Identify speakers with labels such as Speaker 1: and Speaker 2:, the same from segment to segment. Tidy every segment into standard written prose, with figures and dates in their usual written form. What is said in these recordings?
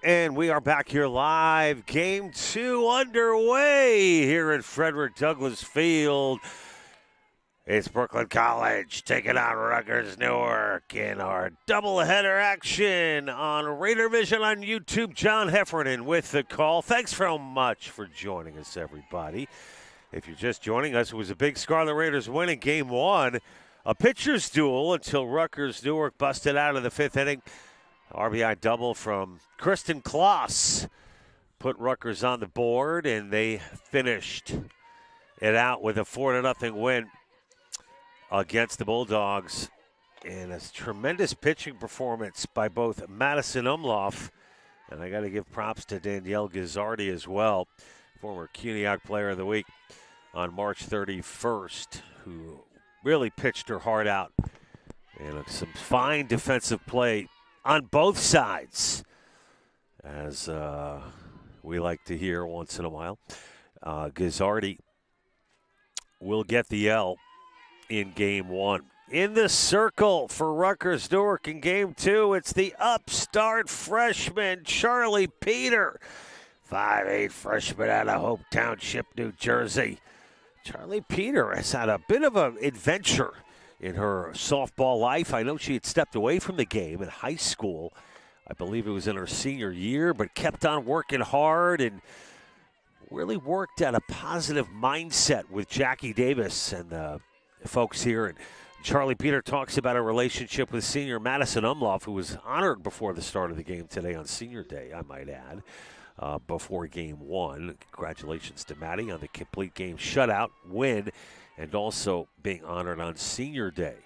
Speaker 1: And we are back here live. Game 2 underway here at Frederick Douglass Field. It's Brooklyn College taking on Rutgers Newark in our doubleheader action on Raider Vision on YouTube. John Heffernan with the call. Thanks so much for joining us, everybody. If you're just joining us, it was a big Scarlet Raiders win in Game 1. A pitcher's duel until Rutgers Newark busted out of the fifth inning. RBI double from Kristen Kloss put Rutgers on the board, and they finished it out with a 4-0 win against the Bulldogs. And a tremendous pitching performance by both Madison Umloff, and I got to give props to Danielle Gazzardi as well, former CUNYAC Player of the Week on March 31st, who really pitched her heart out. And some fine defensive play on both sides, as we like to hear once in a while. Gazzardi will get the L in Game 1. In the circle for Rutgers Newark in Game 2, it's the upstart freshman, Charlie Peter. 5'8" freshman out of Hope Township, New Jersey. Charlie Peter has had a bit of an adventure in her softball life. I know she had stepped away from the game in high school. I believe it was in her senior year, but kept on working hard and really worked at a positive mindset with Jackie Davis and the folks here. And Charlie Peter talks about a relationship with senior Madison Umloff, who was honored before the start of the game today on Senior Day, I might add, before Game 1. Congratulations to Maddie on the complete game shutout win, and also being honored on Senior Day.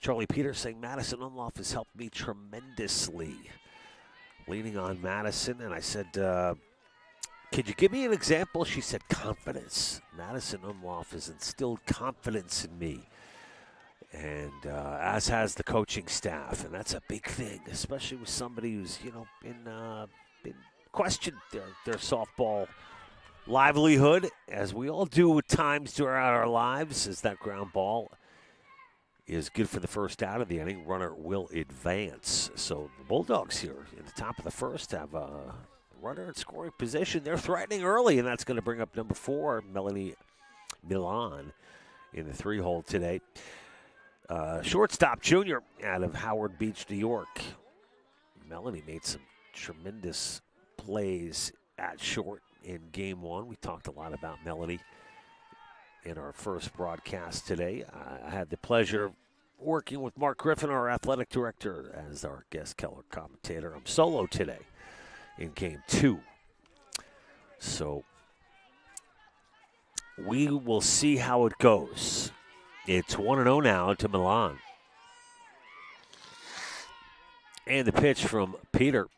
Speaker 1: Charlie Peter saying Madison Umloff has helped me tremendously. Leaning on Madison, and I said, could you give me an example? She said, confidence. Madison Umloff has instilled confidence in me, and as has the coaching staff, and that's a big thing, especially with somebody who's, been questioned their softball livelihood, as we all do at times throughout our lives, as that ground ball is good for the first out of the inning. Runner will advance. So the Bulldogs here in the top of the first have a runner in scoring position. They're threatening early, and that's going to bring up number 4, Melanie Milan, in the 3-hole today. Shortstop junior out of Howard Beach, New York. Melanie made some tremendous plays at short in Game 1. We talked a lot about Melanie in our first broadcast today. I had the pleasure of working with Mark Griffin, our athletic director, as our guest color commentator. I'm solo today in Game 2. So we will see how it goes. It's 1-0 now to Milan. And the pitch from Peter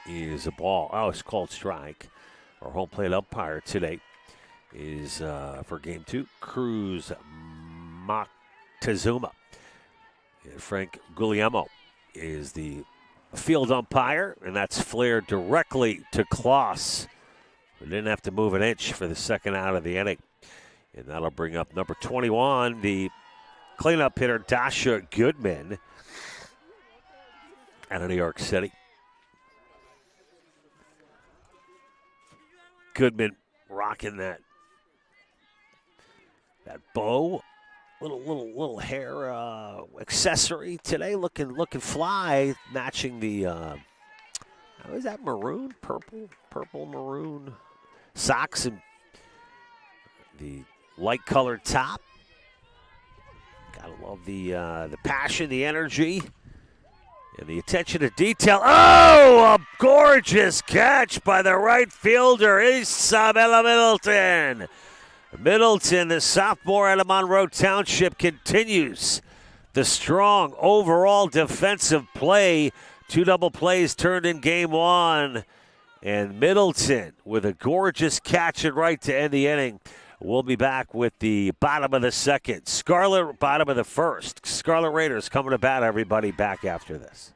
Speaker 1: is a ball. Oh, it's called strike. Our home plate umpire today is, for Game 2, Cruz Moctezuma. And Frank Guglielmo is the field umpire, and that's flared directly to Kloss. We didn't have to move an inch for the second out of the inning. And that'll bring up number 21, the cleanup hitter, Dasha Goodman, out of New York City. Goodman rocking that bow, little hair accessory today, looking fly, matching the how is that, maroon, purple maroon socks and the light colored top. Gotta love the passion, the energy, and the attention to detail. Oh, a gorgeous catch by the right fielder, Isabella Middleton. Middleton, the sophomore out of Monroe Township, continues the strong overall defensive play. 2 double plays turned in Game 1. And Middleton with a gorgeous catch and right to end the inning. We'll be back with the bottom of the second. Bottom of the first. Scarlet Raiders coming to bat, everybody. Back after this.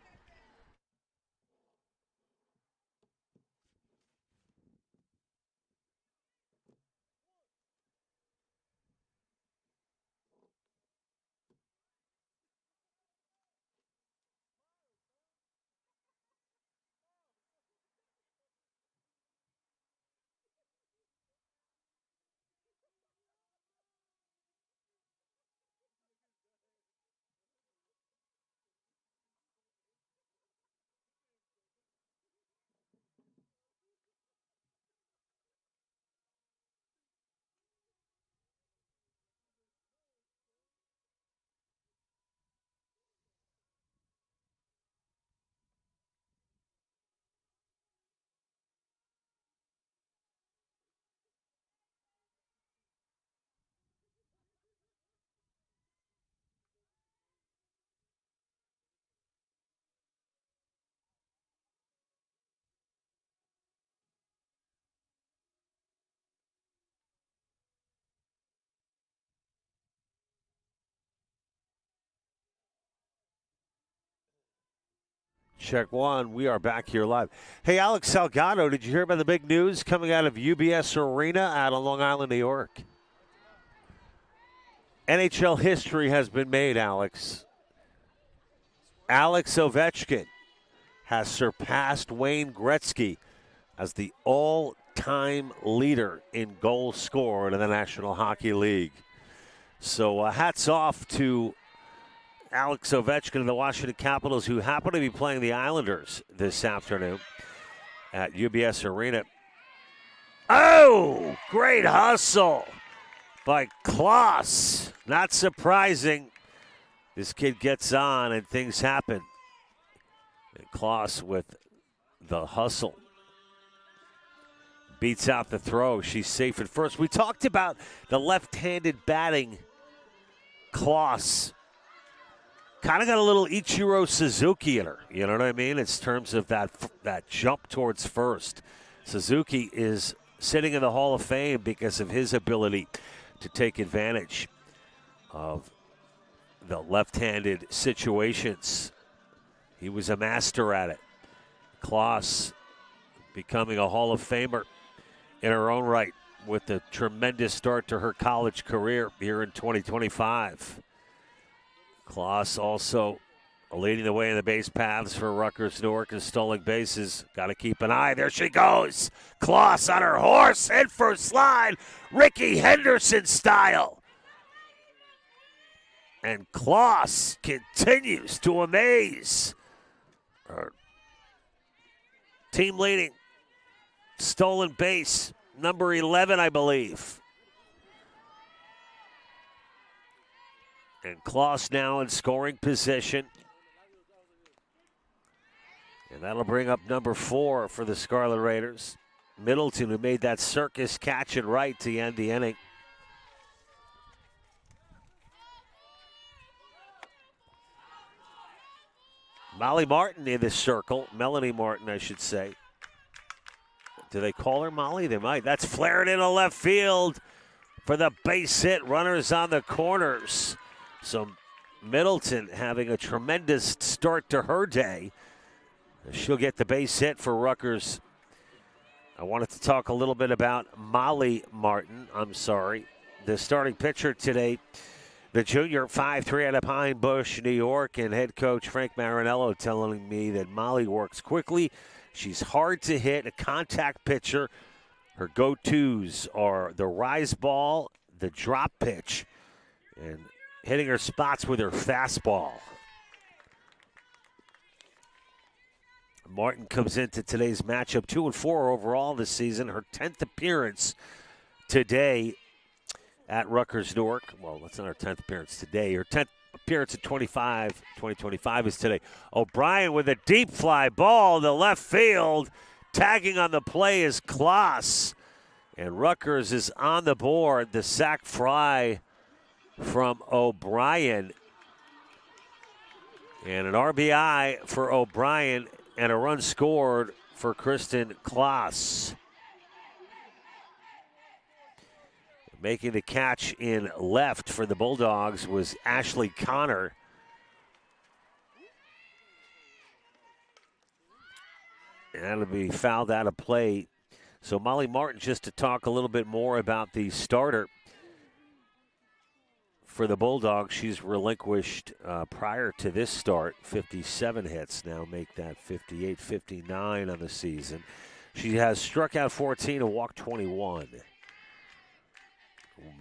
Speaker 1: Check one. We are back here live. Hey, Alex Salgado, did you hear about the big news coming out of UBS Arena out on Long Island, New York? NHL history has been made, Alex. Alex Ovechkin has surpassed Wayne Gretzky as the all-time leader in goals scored in the National Hockey League. So hats off to Alex Ovechkin and the Washington Capitals, who happen to be playing the Islanders this afternoon at UBS Arena. Oh, great hustle by Klaus. Not surprising. This kid gets on and things happen. And Klaus with the hustle. Beats out the throw. She's safe at first. We talked about the left-handed batting Klaus. Kind of got a little Ichiro Suzuki in her, you know what I mean? In terms of that jump towards first. Suzuki is sitting in the Hall of Fame because of his ability to take advantage of the left-handed situations. He was a master at it. Klaus becoming a Hall of Famer in her own right with a tremendous start to her college career here in 2025. Klaus also leading the way in the base paths for Rutgers Newark and stolen bases. Got to keep an eye. There she goes. Klaus on her horse. In for a slide. Ricky Henderson style. And Klaus continues to amaze. Her team leading stolen base, number 11, I believe. And Klaus now in scoring position. And that'll bring up number 4 for the Scarlet Raiders. Middleton, who made that circus catch and right to end the inning. Molly Martin in the circle. Melanie Martin, I should say. Do they call her Molly? They might. That's flared into left field for the base hit. Runners on the corners. So Middleton having a tremendous start to her day. She'll get the base hit for Rutgers. I wanted to talk a little bit about Molly Martin. I'm sorry. The starting pitcher today, the junior, 5'3" out of Pine Bush, New York, and head coach Frank Marinello telling me that Molly works quickly. She's hard to hit, a contact pitcher. Her go-tos are the rise ball, the drop pitch, and hitting her spots with her fastball. Martin comes into today's matchup 2-4 overall this season. Her 10th appearance today at Rutgers Newark. Well, that's not her 10th appearance today. Her 10th appearance in 2025 is today. O'Brien with a deep fly ball to left field. Tagging on the play is Klaus. And Rutgers is on the board. The sac fly from O'Brien. And an RBI for O'Brien and a run scored for Kristen Klaus. Making the catch in left for the Bulldogs was Ashley Connor. And that'll be fouled out of play. So Molly Martin, just to talk a little bit more about the starter for the Bulldogs, she's relinquished prior to this start 57 hits. Now make that 58, 59 on the season. She has struck out 14 and walked 21.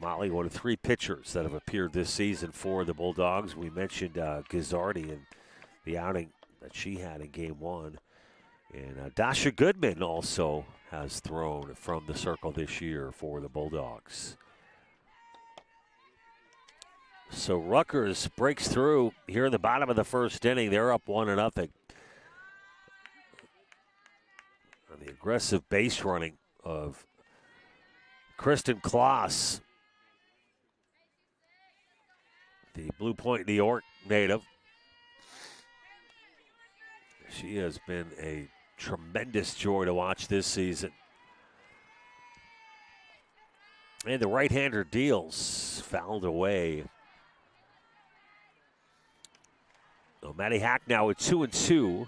Speaker 1: Molly, one of 3 pitchers that have appeared this season for the Bulldogs. We mentioned Gazzardi and the outing that she had in Game 1. And Dasha Goodman also has thrown from the circle this year for the Bulldogs. So Rutgers breaks through here in the bottom of the first inning. They're up 1-0. On the aggressive base running of Kristen Klaus, the Blue Point, New York native. She has been a tremendous joy to watch this season. And the right-hander deals, fouled away. So Maddie Hack now with 2-2.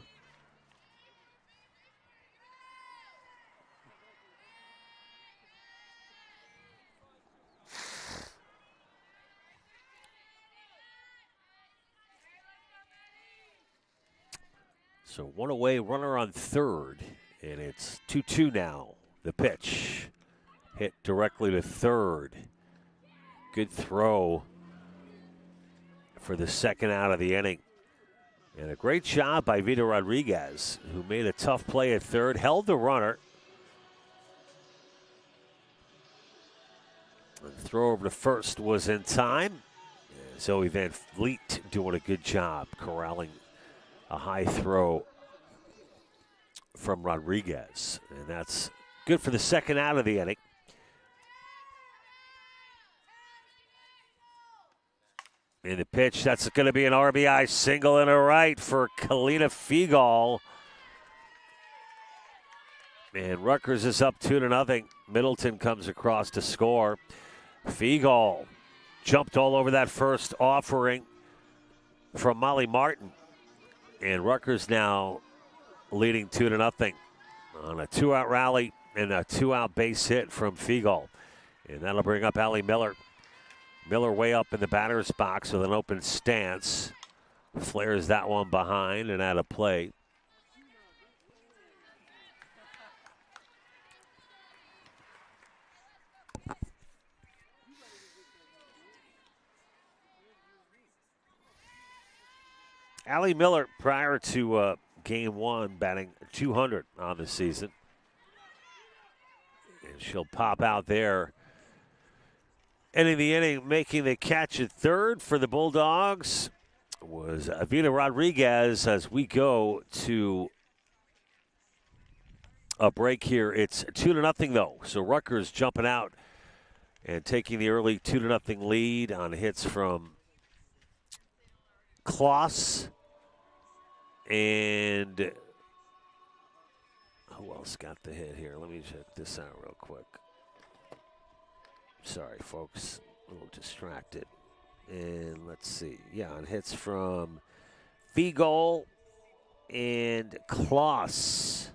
Speaker 1: So one away, runner on third, and it's 2-2 now. The pitch hit directly to third. Good throw for the second out of the inning. And a great job by Vito Rodriguez, who made a tough play at third, held the runner. And the throw over to first was in time. Zoe Van Vliet doing a good job corralling a high throw from Rodriguez. And that's good for the second out of the inning. In the pitch, that's going to be an RBI single and a right for Kalina Fiegel. And Rutgers is up 2-0. Middleton comes across to score. Fiegel jumped all over that first offering from Molly Martin. And Rutgers now leading 2-0 on a 2-out rally and a 2-out base hit from Fiegel. And that'll bring up Allie Miller. Miller way up in the batter's box with an open stance. Flares that one behind and out of play. Allie Miller, prior to game one, batting .200 on the season. And she'll pop out there. Ending the inning, making the catch at third for the Bulldogs was Vita Rodriguez. As we go to a break here, it's 2-0 though. So Rutgers jumping out and taking the early 2-0 lead on hits from Kloss and who else got the hit here? Let me check this out real quick. Sorry, folks, a little distracted. And let's see. Yeah, on hits from Fiegel and Kloss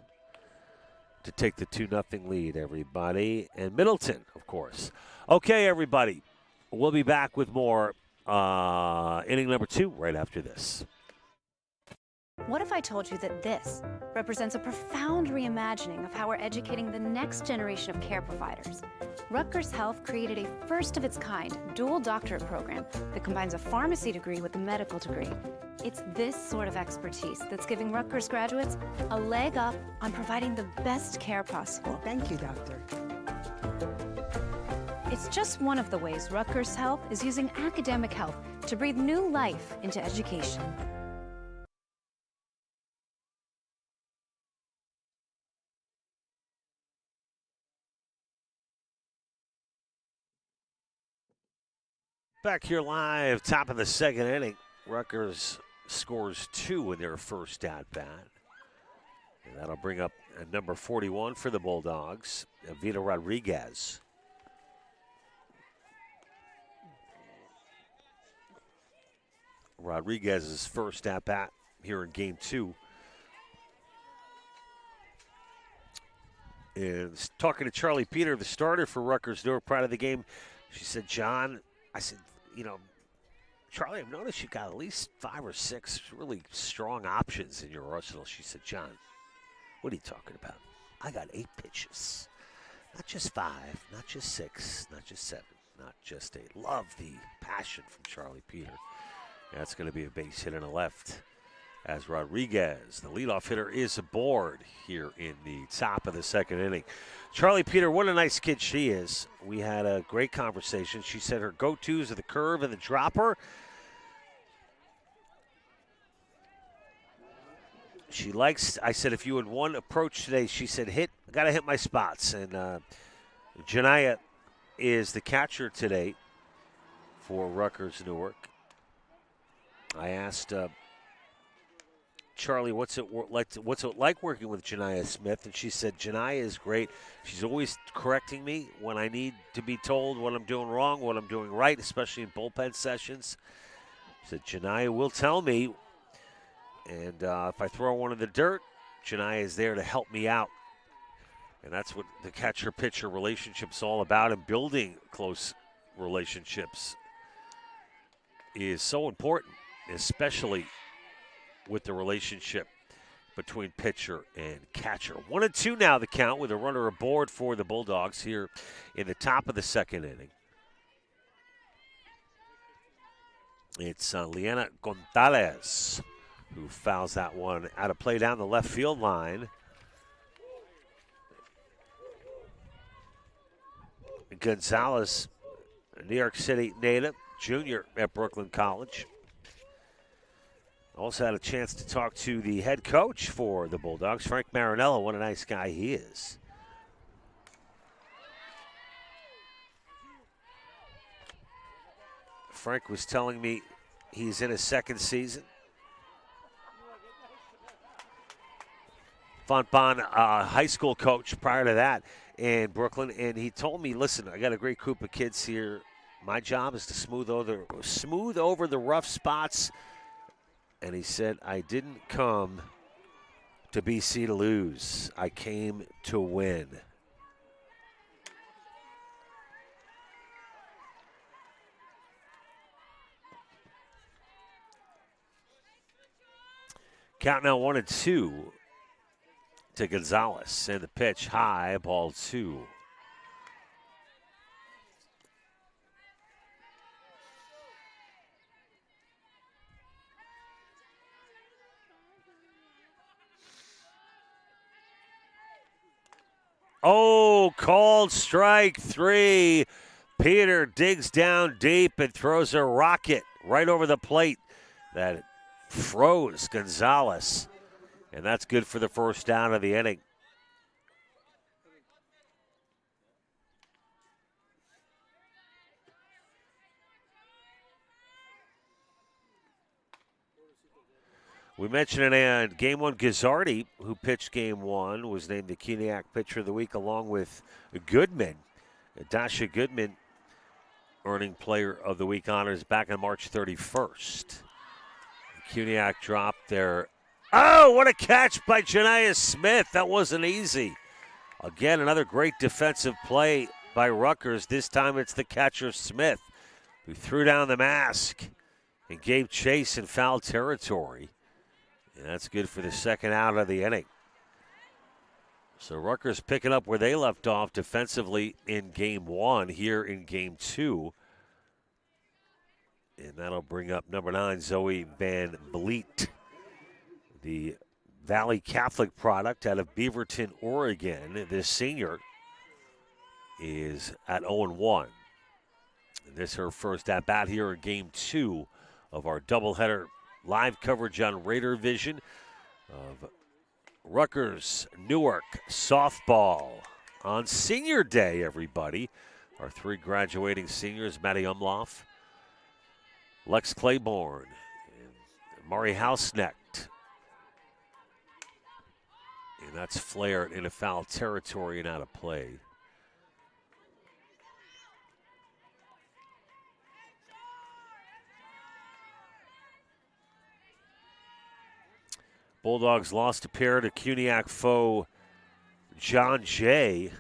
Speaker 1: to take the 2-0 lead, everybody. And Middleton, of course. Okay, everybody, we'll be back with more inning number 2 right after this.
Speaker 2: What if I told you that this represents a profound reimagining of how we're educating the next generation of care providers? Rutgers Health created a first-of-its-kind dual doctorate program that combines a pharmacy degree with a medical degree. It's this sort of expertise that's giving Rutgers graduates a leg up on providing the best care possible.
Speaker 3: Thank you, doctor.
Speaker 2: It's just one of the ways Rutgers Health is using academic health to breathe new life into education.
Speaker 1: Back here live, top of the second inning. Rutgers scores 2 in their first at-bat. And that'll bring up number 41 for the Bulldogs, Vita Rodriguez. Rodriguez's first at-bat here in game 2. And talking to Charlie Peter, the starter for Rutgers Newark prior to the game, she said, John, I said, Charlie, I've noticed you got at least 5 or 6 really strong options in your arsenal. She said, John, what are you talking about? I got 8 pitches. Not just 5, not just 6, not just 7, not just 8. Love the passion from Charlie Peter. That's going to be a base hit and a left as Rodriguez, the leadoff hitter, is aboard here in the top of the second inning. Charlie Peter, what a nice kid she is. We had a great conversation. She said her go-tos are the curve and the dropper. She likes, I said, if you had one approach today, she said, got to hit my spots. And Janaya is the catcher today for Rutgers Newark. I asked Charlie, what's it like working with Janaya Smith? And she said, Janaya is great. She's always correcting me when I need to be told what I'm doing wrong, what I'm doing right, especially in bullpen sessions. She said, Janaya will tell me. And if I throw one in the dirt, Janaya is there to help me out. And that's what the catcher-pitcher relationship's all about, and building close relationships is so important, especially with the relationship between pitcher and catcher. 1-2 now the count with a runner aboard for the Bulldogs here in the top of the second inning. It's Liana Gonzalez who fouls that one out of play down the left field line. Gonzalez, a New York City native, junior at Brooklyn College. Also had a chance to talk to the head coach for the Bulldogs, Frank Marinello. What a nice guy he is. Frank was telling me he's in his second season. Fontbonne, high school coach prior to that in Brooklyn, and he told me, listen, I got a great group of kids here. My job is to smooth over the rough spots. And he said, I didn't come to BC to lose. I came to win. Count now 1-2 to Gonzalez. And the pitch high, ball 2. Oh, called strike 3. Peter digs down deep and throws a rocket right over the plate that froze Gonzalez. And that's good for the first down of the inning. We mentioned in Game 1, Gazzardi, who pitched Game 1, was named the Kuniak Pitcher of the Week along with Goodman. Dasha Goodman earning Player of the Week honors back on March 31st. Kuniak dropped there. Oh, what a catch by Janiah Smith. That wasn't easy. Again, another great defensive play by Rutgers. This time it's the catcher Smith who threw down the mask and gave chase in foul territory. And that's good for the second out of the inning. So Rutgers picking up where they left off defensively in Game 1 here in Game 2. And that'll bring up number 9, Zoe Van Vliet, the Valley Catholic product out of Beaverton, Oregon. This senior is at 0-1. And this is her first at-bat here in Game 2 of our doubleheader live coverage on Raider Vision of Rutgers Newark softball on Senior Day, everybody. Our 3 graduating seniors, Maddie Umloff, Lex Claiborne, and Mari Hausnecht. And that's flared into foul territory and out of play. Bulldogs lost a pair to Kuniak foe John Jay.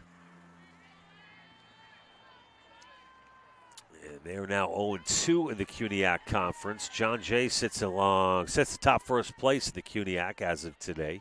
Speaker 1: And they are now 0-2 in the Kuniak Conference. John Jay sits the top first place in the Kuniak as of today.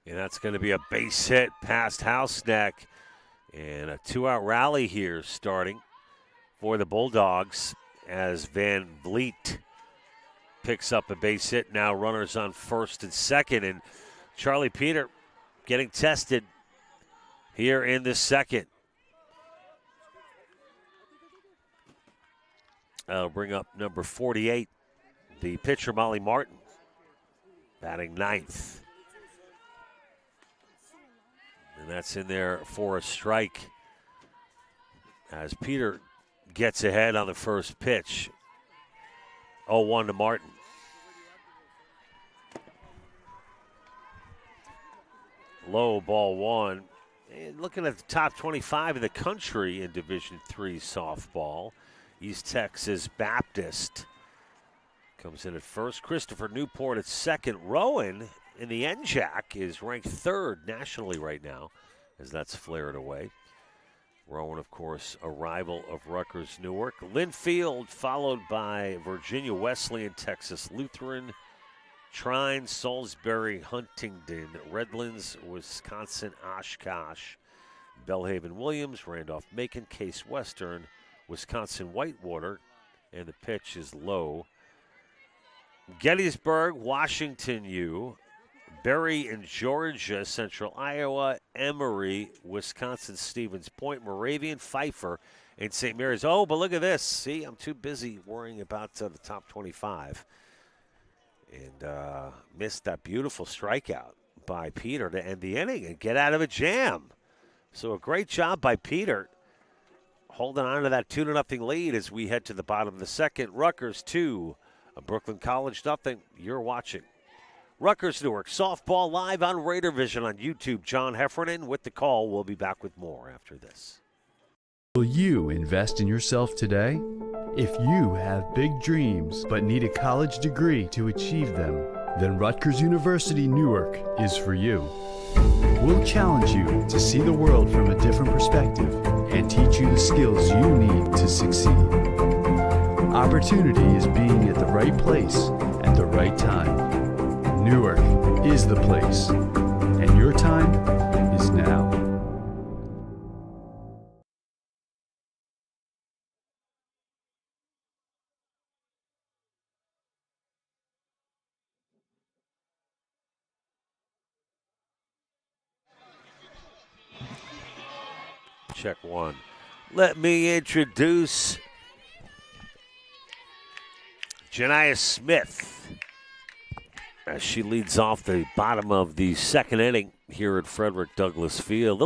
Speaker 1: And that's going to be a base hit past Hausneck. And a 2-out rally here starting for the Bulldogs as Van Vliet picks up a base hit. Now runners on first and second. And Charlie Peter getting tested here in the second. That'll bring up number 48, the pitcher Molly Martin, batting ninth. And that's in there for a strike as Peter gets ahead on the first pitch. 0-1 to Martin. Low ball one. And looking at the top 25 of the country in Division III softball, East Texas Baptist comes in at first. Christopher Newport at second. Rowan in the NJAC is ranked third nationally right now as that's flared away. Rowan, of course, a rival of Rutgers Newark. Linfield followed by Virginia Wesleyan, Texas Lutheran, Trine, Salisbury, Huntington, Redlands, Wisconsin, Oshkosh, Belhaven Williams, Randolph-Macon, Case Western, Wisconsin Whitewater, and the pitch is low. Gettysburg, Washington U, Berry and Georgia, Central Iowa, Emory, Wisconsin, Stevens Point, Moravian, Pfeiffer, and St. Mary's. Oh, but look at this. See, I'm too busy worrying about the top 25. And missed that beautiful strikeout by Peter to end the inning and get out of a jam. So a great job by Peter holding on to that 2-0 lead as we head to the bottom of the second. Rutgers 2, Brooklyn College nothing. You're watching Rutgers Newark softball live on Raider Vision on YouTube. John Heffernan with the call. We'll be back with more after this.
Speaker 3: Will you invest in yourself today? If you have big dreams but need a college degree to achieve them, then Rutgers University Newark is for you. We'll challenge you to see the world from a different perspective and teach you the skills you need to succeed. Opportunity is being at the right place at the right time. Newark is the place, and your time is now.
Speaker 1: Check one. Let me introduce Janiah Smith as she leads off the bottom of the second inning here at Frederick Douglass Field.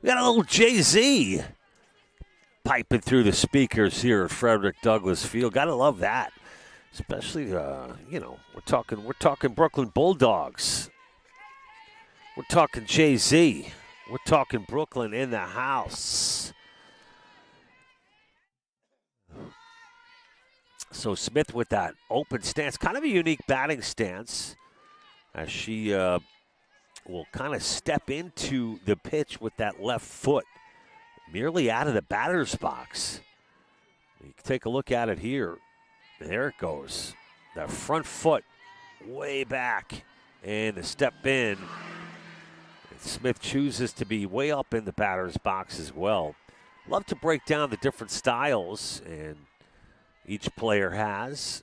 Speaker 1: We got a little Jay-Z piping through the speakers here at Frederick Douglass Field. Gotta love that, especially we're talking Brooklyn Bulldogs. We're talking Jay-Z. We're talking Brooklyn in the house. So Smith with that open stance, kind of a unique batting stance, as she will kind of step into the pitch with that left foot, merely out of the batter's box. You can take a look at it here. There it goes. That front foot way back, and the step in. Smith chooses to be way up in the batter's box as well. Love to break down the different styles, and each player has.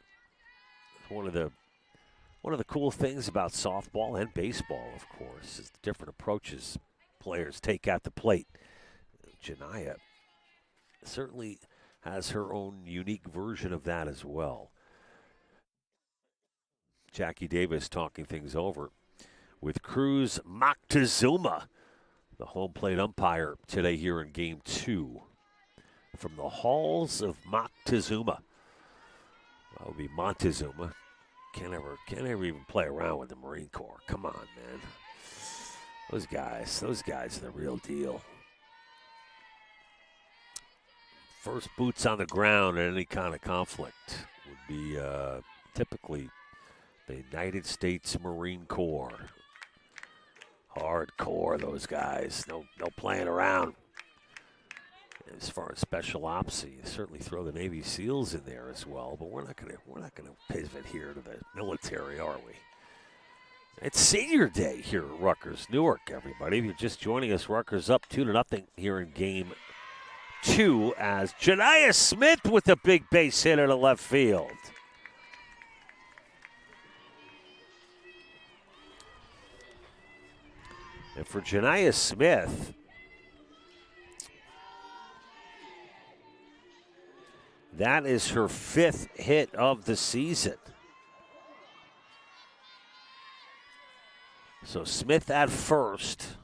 Speaker 1: One of the cool things about softball and baseball, of course, is the different approaches players take at the plate. Janiah certainly has her own unique version of that as well. Jackie Davis talking things over with Cruz Moctezuma, the home plate umpire today here in Game 2. From the halls of Moctezuma. That would be Montezuma. Can't ever even play around with the Marine Corps. Come on, man. Those guys are the real deal. First boots on the ground in any kind of conflict would be typically the United States Marine Corps. Hardcore, those guys. No playing around. As far as special ops, you certainly throw the Navy SEALs in there as well. But we're not gonna pivot here to the military, are we? It's senior day here at Rutgers Newark, everybody. If you're just joining us, Rutgers up 2-0 here in Game 2 as Janiah Smith with a big base hit to left field. And for Janiah Smith, that is her 5th hit of the season. So Smith at first.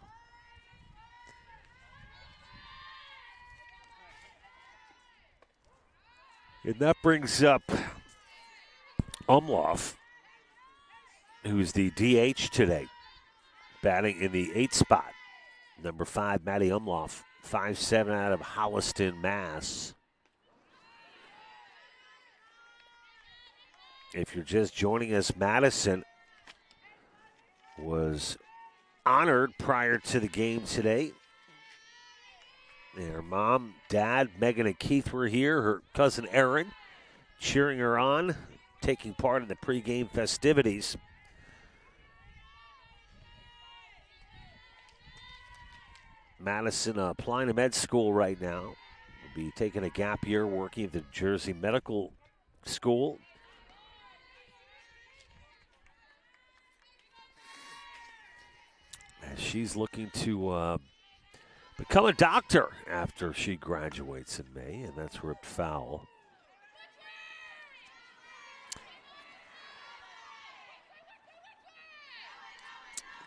Speaker 1: And that brings up Umlauf, who's the DH today, batting in the 8th spot. Number 5, Matty Umlauf, 5'7" out of Holliston, Mass. If you're just joining us, Madison was honored prior to the game today. And her mom, dad, Megan and Keith were here. Her cousin Erin cheering her on, taking part in the pregame festivities. Madison applying to med school right now. Will be taking a gap year working at the Jersey Medical School. She's looking to become a doctor after she graduates in May, and that's ripped foul.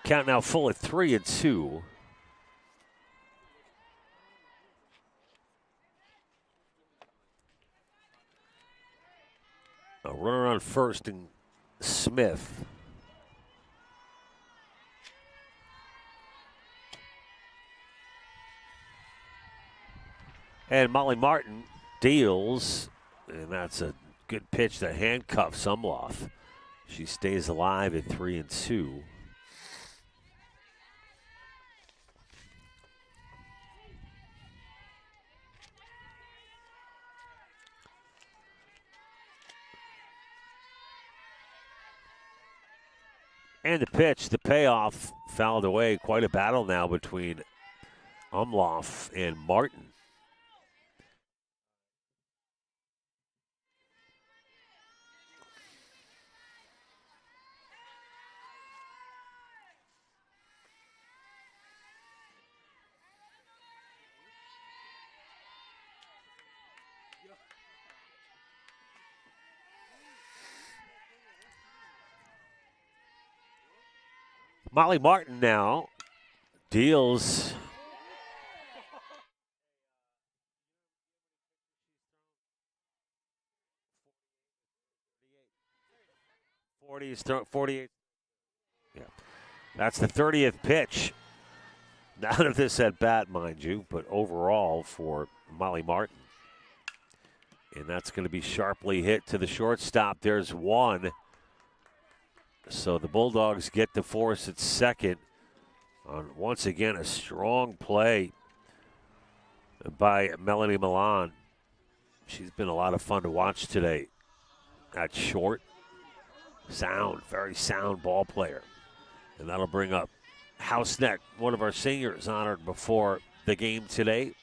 Speaker 1: Count now full at 3-2. A runner on first and Smith. And Molly Martin deals, and that's a good pitch that handcuffs Umlauf. She stays alive at 3-2. And the pitch, the payoff, fouled away. Quite a battle now between Umlauf and Martin. Molly Martin now deals. He's thrown 48. Yeah, that's the 30th pitch. None of this at bat, mind you, but overall for Molly Martin. And that's going to be sharply hit to the shortstop. There's one. So the Bulldogs get the force at second on, once again, a strong play by Melanie Milan. She's been a lot of fun to watch today. At short, sound, very sound ball player. And that'll bring up Houseneck, one of our seniors honored before the game today.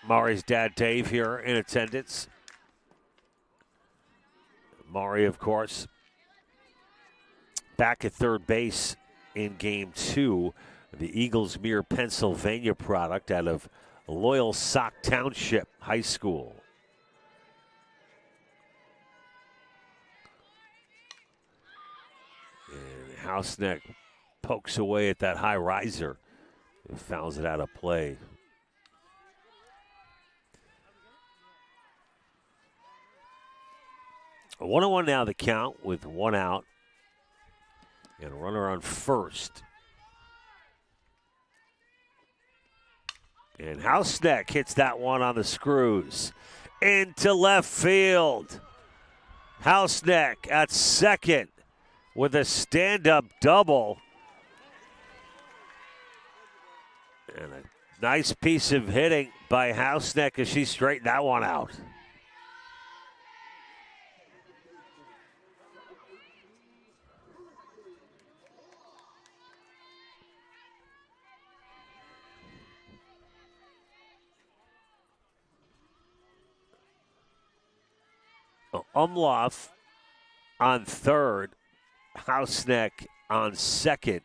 Speaker 1: Mari's dad, Dave, here in attendance. Mari, of course, back at third base in Game 2. The Eagles-Mere, Pennsylvania product out of Loyal Sock Township High School. And Houseneck pokes away at that high riser and fouls it out of play. A 1-1 now the count with one out. And a runner on first. And Houseneck hits that one on the screws. Into left field. Houseneck at second with a stand-up double. And a nice piece of hitting by Houseneck as she straightened that one out. Umlauf on third, Houseneck on second.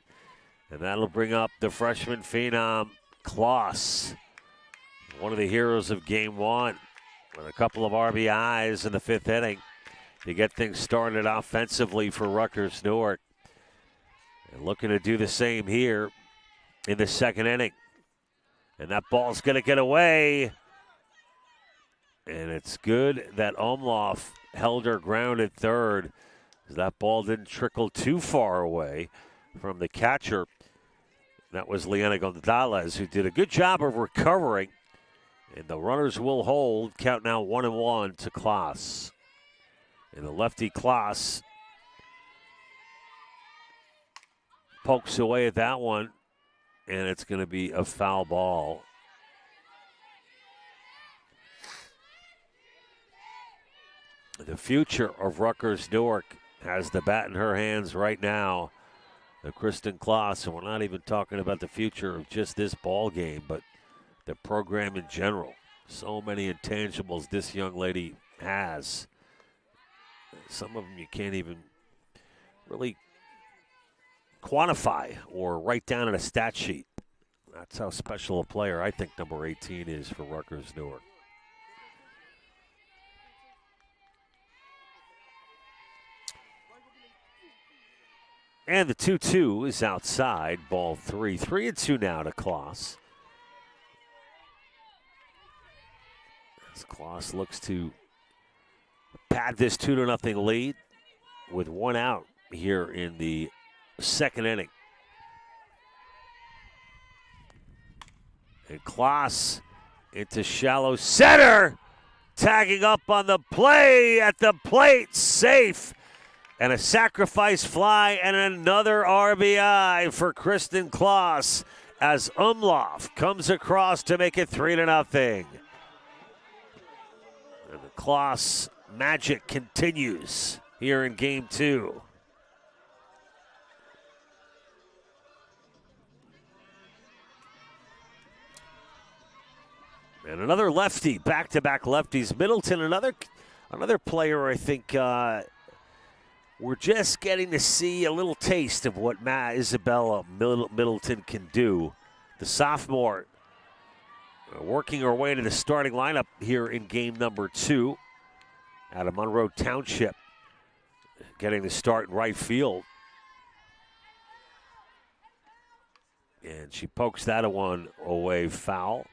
Speaker 1: And that'll bring up the freshman phenom, Kloss, one of the heroes of Game 1, with a couple of RBIs in the 5th inning to get things started offensively for Rutgers Newark. And looking to do the same here in the 2nd inning. And that ball's going to get away. And it's good that Umlauf held her ground at third, because that ball didn't trickle too far away from the catcher. That was Liana Gonzalez, who did a good job of recovering. And the runners will hold. Count now 1-1 to Klaas. And the lefty Klaas pokes away at that one, and it's going to be a foul ball. The future of Rutgers Newark has the bat in her hands right now. The Kristen Klaas, and we're not even talking about the future of just this ball game, but the program in general. So many intangibles this young lady has. Some of them you can't even really quantify or write down in a stat sheet. That's how special a player I think number 18 is for Rutgers Newark. And the 2-2 is outside, ball 3. 3-2 now to Klaas. As Klaas looks to pad this 2-0 lead with one out here in the second inning. And Klaas into shallow center, tagging up on the play at the plate, safe. And a sacrifice fly and another RBI for Kristen Klaas as Umlauf comes across to make it 3-0. And the Klaas magic continues here in game 2. And another lefty, back-to-back lefties. Middleton, another player I think we're just getting to see a little taste of what Isabella Middleton can do. The sophomore working her way into the starting lineup here in game number 2 out of Monroe Township, getting the start in right field. And she pokes that one away foul.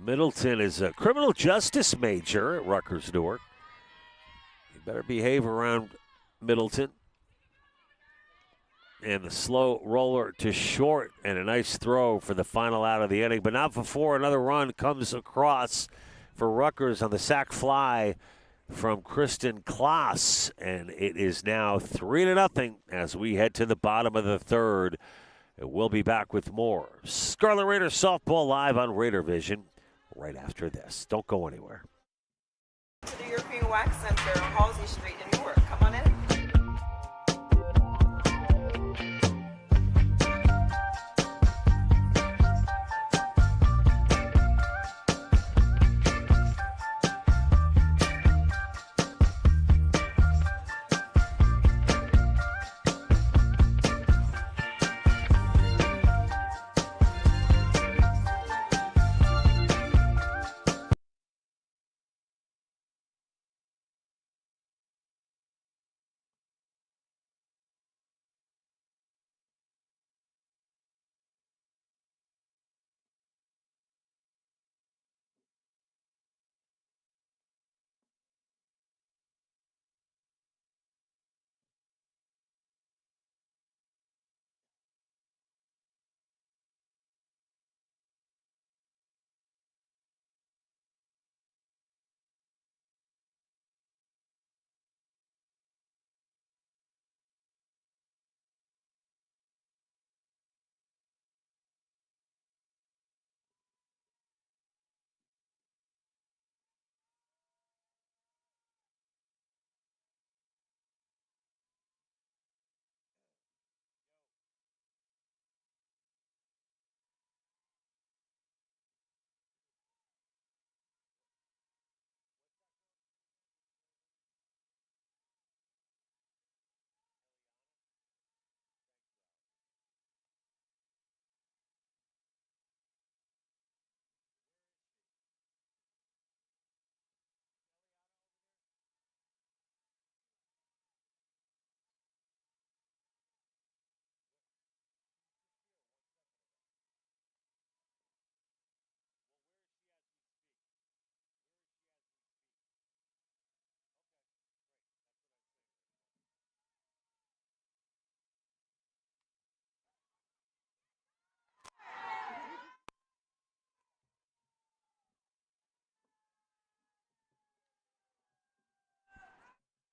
Speaker 1: Middleton is a criminal justice major at Rutgers Newark. You better behave around Middleton. And the slow roller to short, and a nice throw for the final out of the inning. But not before another run comes across for Rutgers on the sac fly from Kristen Klaas. And it is now 3-0 as we head to the bottom of the third. And we'll be back with more Scarlet Raiders softball live on Raider Vision right after this. Don't go anywhere.
Speaker 4: To the European Wax Center on Halsey Street in Newark. Come on in.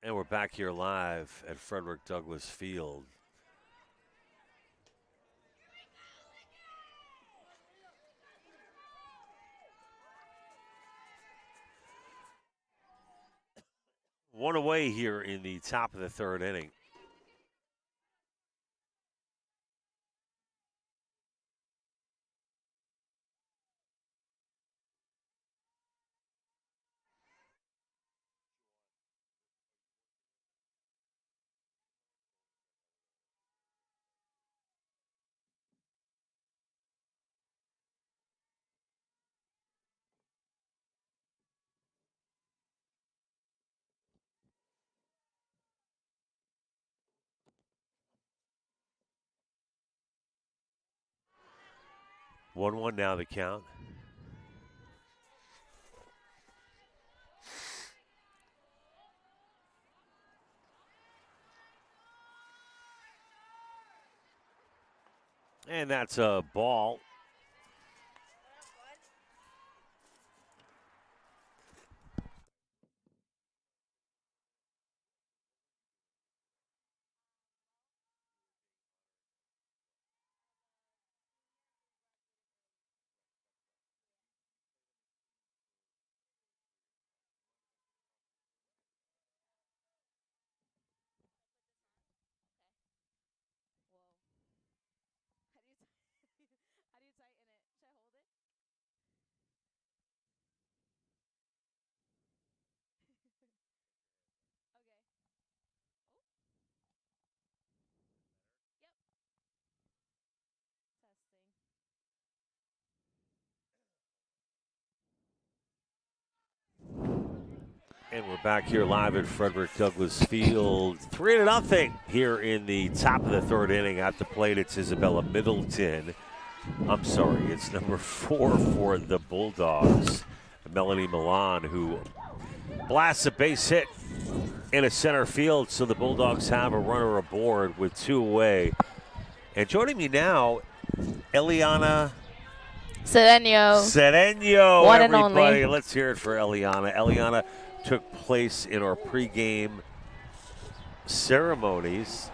Speaker 1: And we're back here live at Frederick Douglass Field. One away here in the top of the third inning. One now the count. And that's a ball. And we're back here live at Frederick Douglass Field. 3-0 here in the top of the third inning. At the plate, it's Isabella Middleton. I'm sorry, it's number 4 for the Bulldogs. Melanie Milan, who blasts a base hit in a center field, so the Bulldogs have a runner aboard with 2 away. And joining me now, Eliana Sereno,
Speaker 5: One and
Speaker 1: everybody.
Speaker 5: only.
Speaker 1: Let's hear it for Eliana. Eliana took place in our pregame ceremonies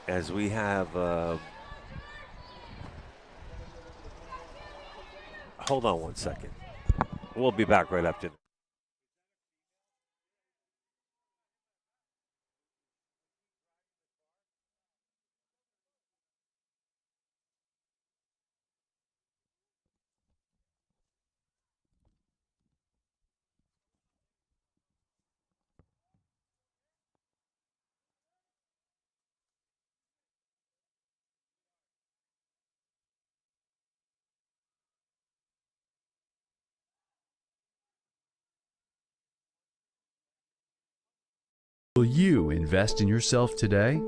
Speaker 1: as we have hold on one second. We'll be back right after.
Speaker 3: Will you invest in yourself today?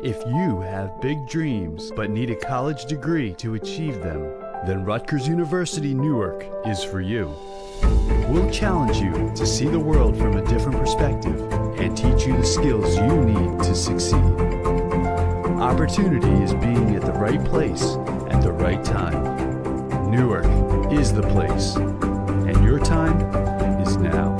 Speaker 3: If you have big dreams but need a college degree to achieve them, then Rutgers University Newark is for you. We'll challenge you to see the world from a different perspective and teach you the skills you need to succeed. Opportunity is being at the right place at the right time. Newark is the place, and your time is now.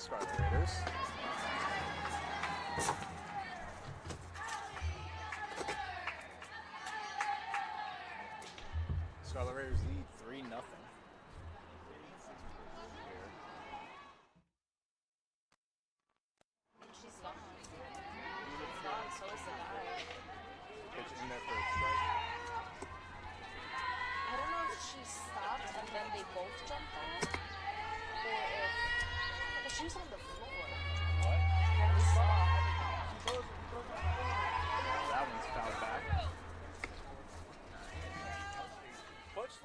Speaker 5: Scarlet Raiders. Scarlet Raiders lead 3-0.
Speaker 6: She's gone. So is the guy.
Speaker 5: Pitch in there for a strike.
Speaker 6: I don't know if she stopped and then they both jumped on, or if she was on the floor.
Speaker 5: What?
Speaker 6: When we saw.
Speaker 5: That one's fouled back. Push.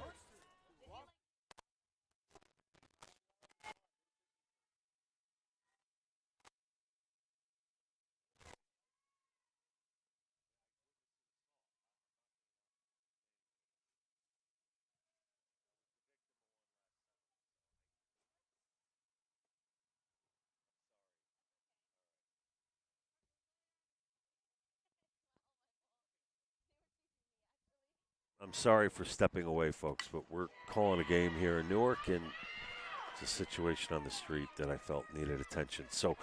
Speaker 1: I'm sorry for stepping away, folks, but we're calling a game here in Newark, and it's a situation on the street that I felt needed attention. So,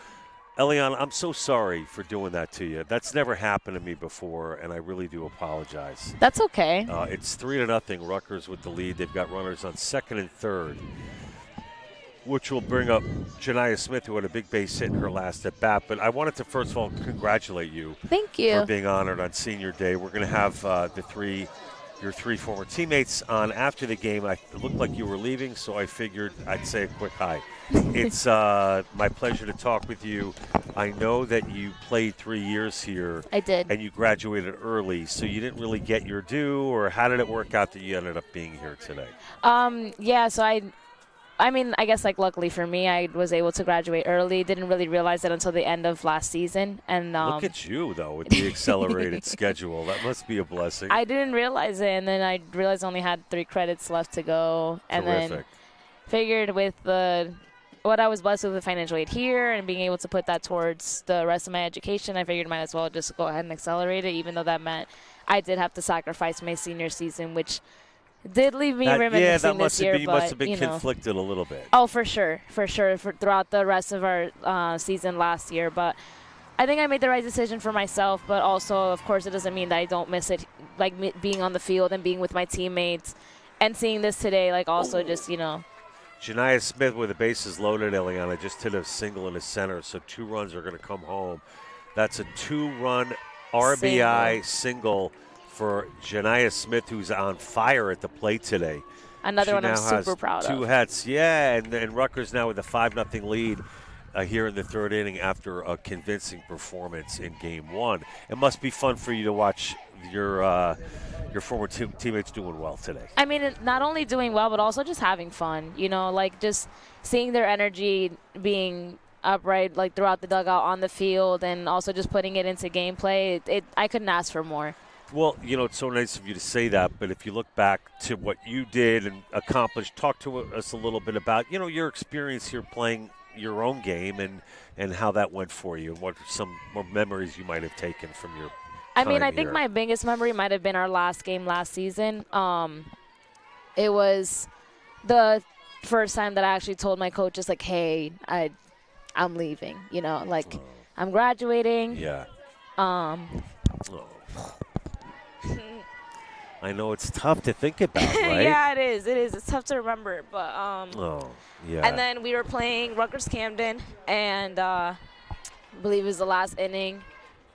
Speaker 1: Eliana, I'm so sorry for doing that to you. That's never happened to me before, and I really do apologize.
Speaker 6: That's okay.
Speaker 1: It's 3-0, Rutgers with the lead. They've got runners on second and third, which will bring up Janiah Smith, who had a big base hit in her last at bat. But I wanted to, first of all, congratulate you.
Speaker 6: Thank you.
Speaker 1: For being honored on Senior Day. We're going to have your three former teammates on after the game. It looked like you were leaving, so I figured I'd say a quick hi. It's my pleasure to talk with you. I know that you played 3 years here.
Speaker 6: I did.
Speaker 1: And you graduated early, so you didn't really get your due, or how did it work out that you ended up being here today?
Speaker 6: Yeah, so I mean, I guess, like, luckily for me, I was able to graduate early. Didn't really realize it until the end of last season. And
Speaker 1: look at you, though, with the accelerated schedule. That must be a blessing.
Speaker 6: I didn't realize it, and then I realized I only had 3 credits left to go. And
Speaker 1: Terrific.
Speaker 6: then figured with what I was blessed with the financial aid here and being able to put that towards the rest of my education, I figured might as well just go ahead and accelerate it, even though that meant I did have to sacrifice my senior season, which – did leave me reminiscing this year,
Speaker 1: you must have been conflicted a little bit.
Speaker 6: Oh, for sure, throughout the rest of our season last year. But I think I made the right decision for myself. But also, of course, it doesn't mean that I don't miss it, like being on the field and being with my teammates and seeing this today. Like also, just
Speaker 1: Janiah Smith with the bases loaded. Eliana just hit a single in the center, so 2 runs are going to come home. That's a 2-run RBI single for Janiah Smith, who's on fire at the plate today.
Speaker 6: Another one I'm super proud of.
Speaker 1: 2 hits, yeah, and Rutgers now with a 5-0 lead here in the 3rd inning after a convincing performance in Game 1. It must be fun for you to watch your former teammates doing well today.
Speaker 6: I mean, not only doing well, but also just having fun. Like just seeing their energy being upright, like throughout the dugout, on the field, and also just putting it into gameplay. I couldn't ask for more.
Speaker 1: Well, it's so nice of you to say that, but if you look back to what you did and accomplished, talk to us a little bit about, your experience here playing your own game and how that went for you, and what some more memories you might have taken from your time
Speaker 6: I
Speaker 1: here.
Speaker 6: think my biggest memory might have been our last game last season. It was the first time that I actually told my coaches, like, hey, I'm leaving, I'm graduating.
Speaker 1: Yeah. I know it's tough to think about, right?
Speaker 6: Yeah, it is. It's tough to remember, but
Speaker 1: yeah.
Speaker 6: And then we were playing Rutgers Camden, and I believe it was the last inning,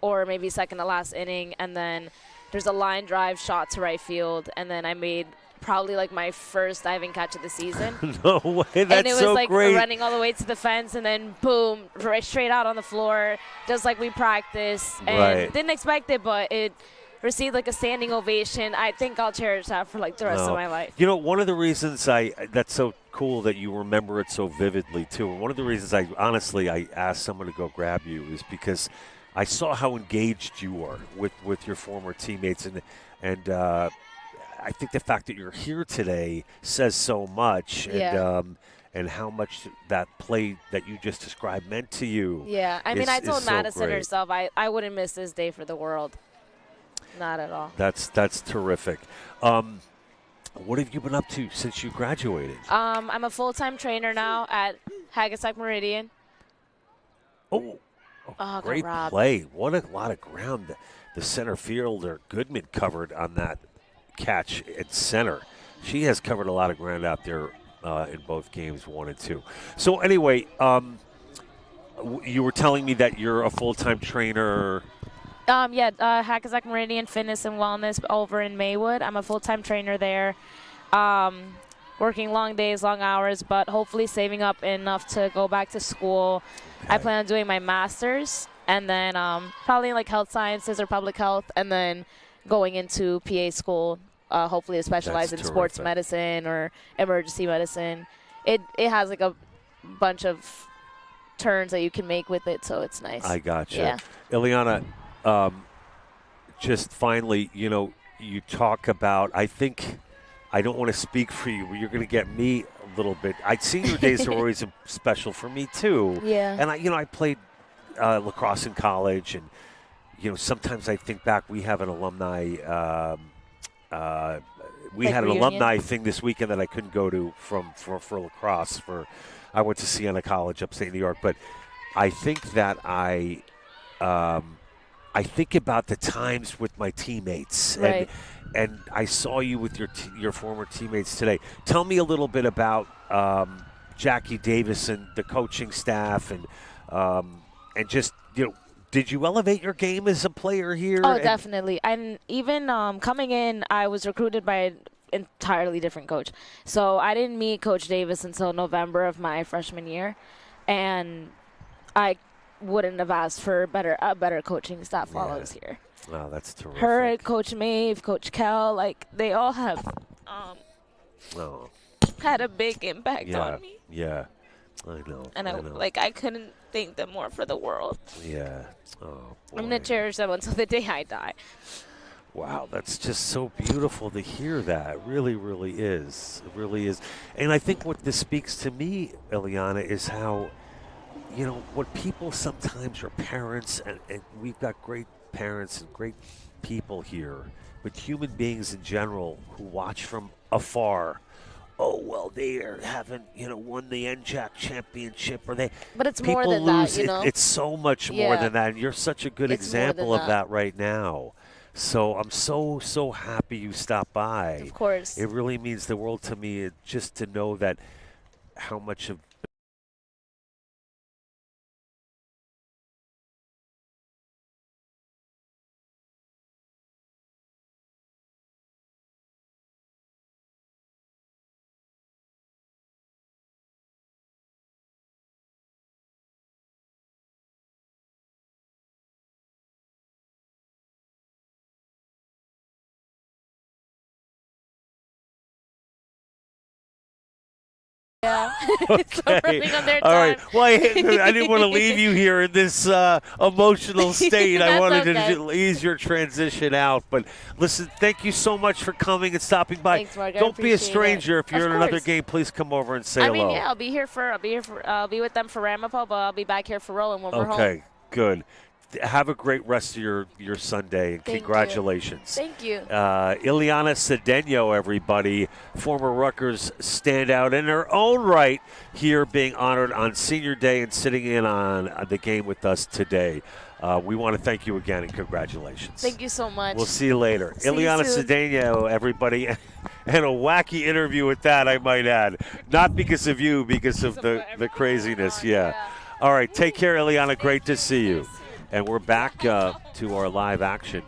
Speaker 6: or maybe second to last inning, and then there's a line drive shot to right field, and then I made probably like my first diving catch of the season.
Speaker 1: No way, that's so great.
Speaker 6: And it was like running all the way to the fence, and then boom, right straight out on the floor, just like we practiced. And didn't expect it, but it received like a standing ovation. I think I'll cherish that for like the rest of my life.
Speaker 1: One of the reasons that's so cool that you remember it so vividly too. And one of the reasons I asked someone to go grab you is because I saw how engaged you are with your former teammates, and I think the fact that you're here today says so much.
Speaker 6: Yeah.
Speaker 1: And how much that play that you just described meant to you.
Speaker 6: Yeah, I mean, I told Madison
Speaker 1: great.
Speaker 6: herself I wouldn't miss this day for the world. Not at all.
Speaker 1: That's terrific. What have you been up to since you graduated?
Speaker 6: I'm a full-time trainer now at Hackensack Meridian.
Speaker 1: Oh,
Speaker 6: got
Speaker 1: great
Speaker 6: robbed.
Speaker 1: play. What a lot of ground the center fielder Goodman covered on that catch at center. She has covered a lot of ground out there in both games 1 and 2. So anyway, you were telling me that you're a full-time trainer.
Speaker 6: Hackensack Meridian Fitness and Wellness over in Maywood. I'm a full-time trainer there, working long days, long hours, but hopefully saving up enough to go back to school.
Speaker 1: Okay.
Speaker 6: I plan on doing my master's and then probably like health sciences or public health, and then going into PA school, hopefully to specialize
Speaker 1: That's
Speaker 6: in sports
Speaker 1: terrific.
Speaker 6: medicine or emergency medicine. It has like a bunch of turns that you can make with it, so it's nice.
Speaker 1: I gotcha.
Speaker 6: Yeah.
Speaker 1: Ileana, just finally, you talk about, I think, I don't want to speak for you, but you're going to get me a little bit. Senior days are always special for me, too.
Speaker 6: Yeah.
Speaker 1: And, I played lacrosse in college, and, sometimes I think back, we have an alumni we
Speaker 6: Like
Speaker 1: had an
Speaker 6: reunion?
Speaker 1: alumni thing this weekend that I couldn't go to for lacrosse. I went to Siena College upstate New York, but I think that I think about the times with my teammates,
Speaker 6: Right.
Speaker 1: and I saw you with your former teammates today. Tell me a little bit about Jackie Davis and the coaching staff, and just did you elevate your game as a player here?
Speaker 6: Oh, definitely. And even coming in, I was recruited by an entirely different coach. So I didn't meet Coach Davis until November of my freshman year. And I wouldn't have asked for a better coaching staff while I was here.
Speaker 1: Oh, that's terrific.
Speaker 6: Her, Coach Maeve, Coach Kel, they all have had a big impact on me.
Speaker 1: Yeah, I know.
Speaker 6: And
Speaker 1: I know.
Speaker 6: I couldn't thank them more for the world.
Speaker 1: Yeah. Oh, boy.
Speaker 6: I'm going to cherish them until the day I die.
Speaker 1: Wow, that's just so beautiful to hear that. It really, really is. It really is. And I think what this speaks to me, Ileana, is how, what people sometimes are parents, and we've got great parents and great people here, but human beings in general who watch from afar. Oh, well, they haven't, won the NJAC championship, or they.
Speaker 6: But it's
Speaker 1: people
Speaker 6: more than
Speaker 1: lose.
Speaker 6: that,
Speaker 1: It's so much more
Speaker 6: Yeah.
Speaker 1: than that. And you're such a good
Speaker 6: It's more than
Speaker 1: example of
Speaker 6: that.
Speaker 1: that right now. So I'm so happy you stopped by.
Speaker 6: Of course.
Speaker 1: It really means the world to me, just to know that how much of
Speaker 6: Yeah. It's running on their
Speaker 1: All right.
Speaker 6: time.
Speaker 1: Well, I didn't want to leave you here in this emotional state. I
Speaker 6: That's
Speaker 1: wanted
Speaker 6: okay.
Speaker 1: to ease your transition out. But listen, thank you so much for coming and stopping by.
Speaker 6: Thanks, Mark. I
Speaker 1: Don't be a
Speaker 6: appreciate
Speaker 1: stranger.
Speaker 6: it.
Speaker 1: If you're
Speaker 6: Of
Speaker 1: in another
Speaker 6: course.
Speaker 1: game, please come over and say
Speaker 6: I
Speaker 1: hello.
Speaker 6: mean, yeah, I'll be with them for Ramapo, but I'll be back here for Roland when we're home.
Speaker 1: Okay, good. Have a great rest of your Sunday, and
Speaker 6: Thank you.
Speaker 1: congratulations.
Speaker 6: Thank you.
Speaker 1: Ileana Cedeno, everybody, former Rutgers standout in her own right, here being honored on Senior Day and sitting in on the game with us today. We want to thank you again and congratulations.
Speaker 6: Thank you so much.
Speaker 1: We'll see you later.
Speaker 6: See you
Speaker 1: Ileana
Speaker 6: soon.
Speaker 1: Cedeno, everybody, and a wacky interview at that, I might add. Not because of you, because of the craziness. Yeah. All right, take care, Ileana. Great to see you. And we're back to our live action.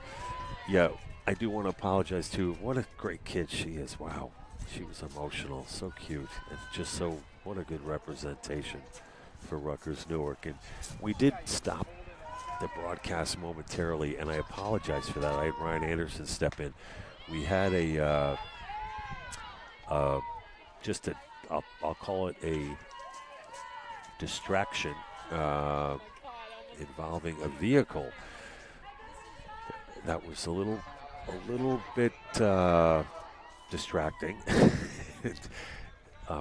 Speaker 1: Yeah, I do want to apologize, too. What a great kid she is. Wow. She was emotional, so cute, and just what a good representation for Rutgers Newark. And we did stop the broadcast momentarily, and I apologize for that. I had Ryan Anderson step in. We had I'll call it a distraction involving a vehicle that was a little bit distracting. It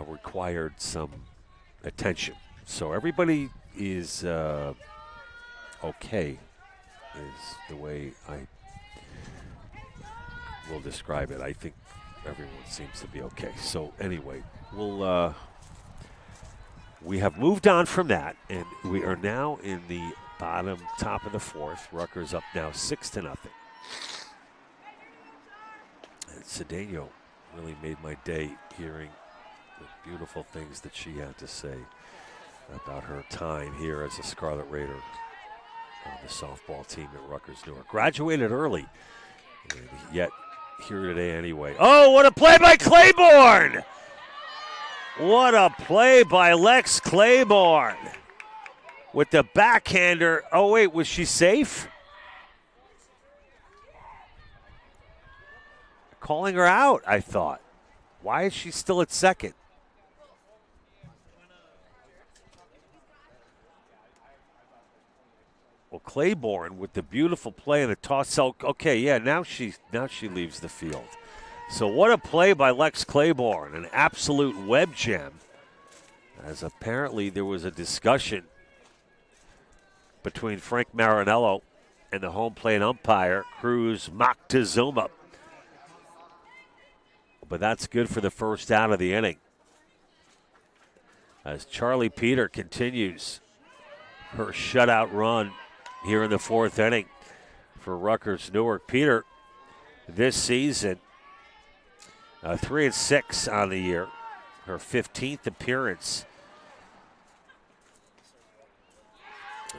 Speaker 1: required some attention. So everybody is okay, is the way I will describe it. I think everyone seems to be okay. So anyway, we'll we have moved on from that, and we are now in the top of the fourth. Rutgers up now 6-0. And Cedeno really made my day hearing the beautiful things that she had to say about her time here as a Scarlet Raider on the softball team at Rutgers Newark. Graduated early, and yet here today anyway. Oh, what a play by Claiborne! What a play by Lex Claiborne with the backhander. Oh, wait, was she safe? Calling her out, I thought. Why is she still at second? Well, Claiborne with the beautiful play and the toss. So, okay, yeah, now she leaves the field. So what a play by Lex Claiborne, an absolute web gem. As apparently there was a discussion between Frank Marinello and the home plate umpire, Cruz Moctezuma. But that's good for the first out of the inning. As Charlie Peter continues her shutout run here in the fourth inning for Rutgers Newark. Peter, this season, 3-6 on the year, her 15th appearance.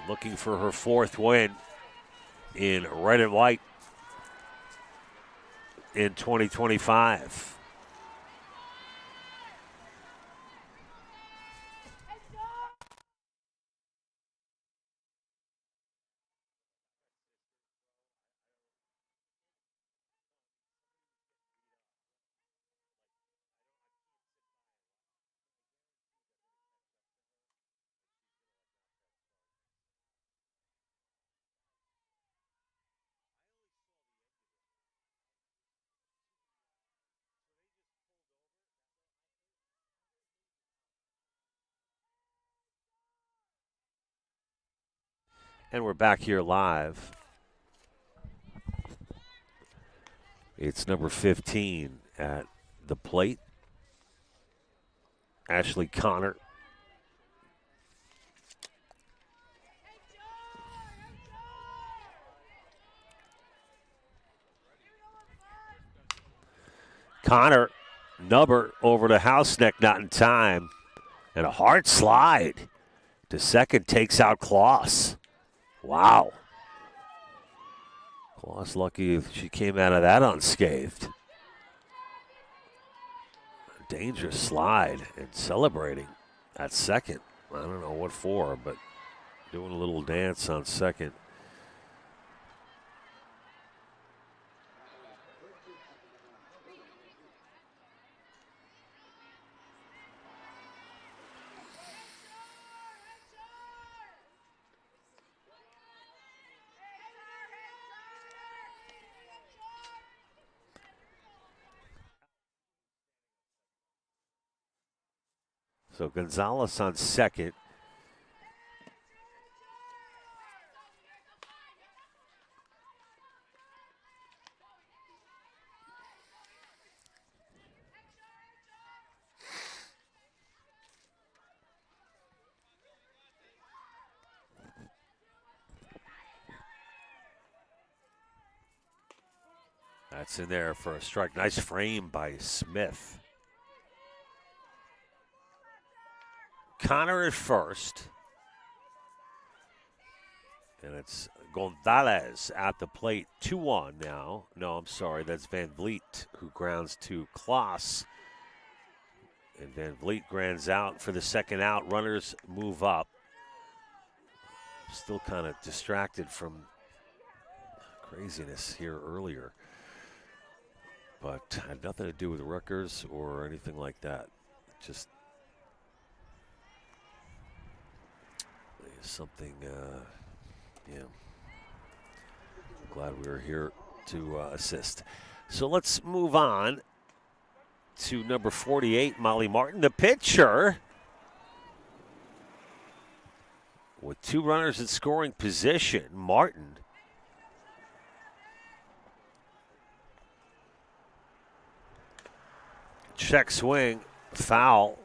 Speaker 1: Looking for her fourth win in red and white in 2025. And we're back here live. It's number 15 at the plate. Ashley Connor. Connor, Nubber over to Houseneck, not in time. And a hard slide to second, takes out Kloss. Wow. Kloss lucky she came out of that unscathed. Dangerous slide and celebrating at second. I don't know what for, but doing a little dance on second. So Gonzalez on second. That's in there for a strike. Nice frame by Smith. Connor at first. And it's Gonzalez at the plate. 2-1 now. No, I'm sorry. That's Van Vliet who grounds to Kloss. And Van Vliet grounds out for the second out. Runners move up. Still kind of distracted from craziness here earlier. But had nothing to do with Rutgers or anything like that. Just something, yeah. Glad we were here to assist. So let's move on to number 48, Molly Martin, the pitcher. With two runners in scoring position, Martin. Check swing, foul.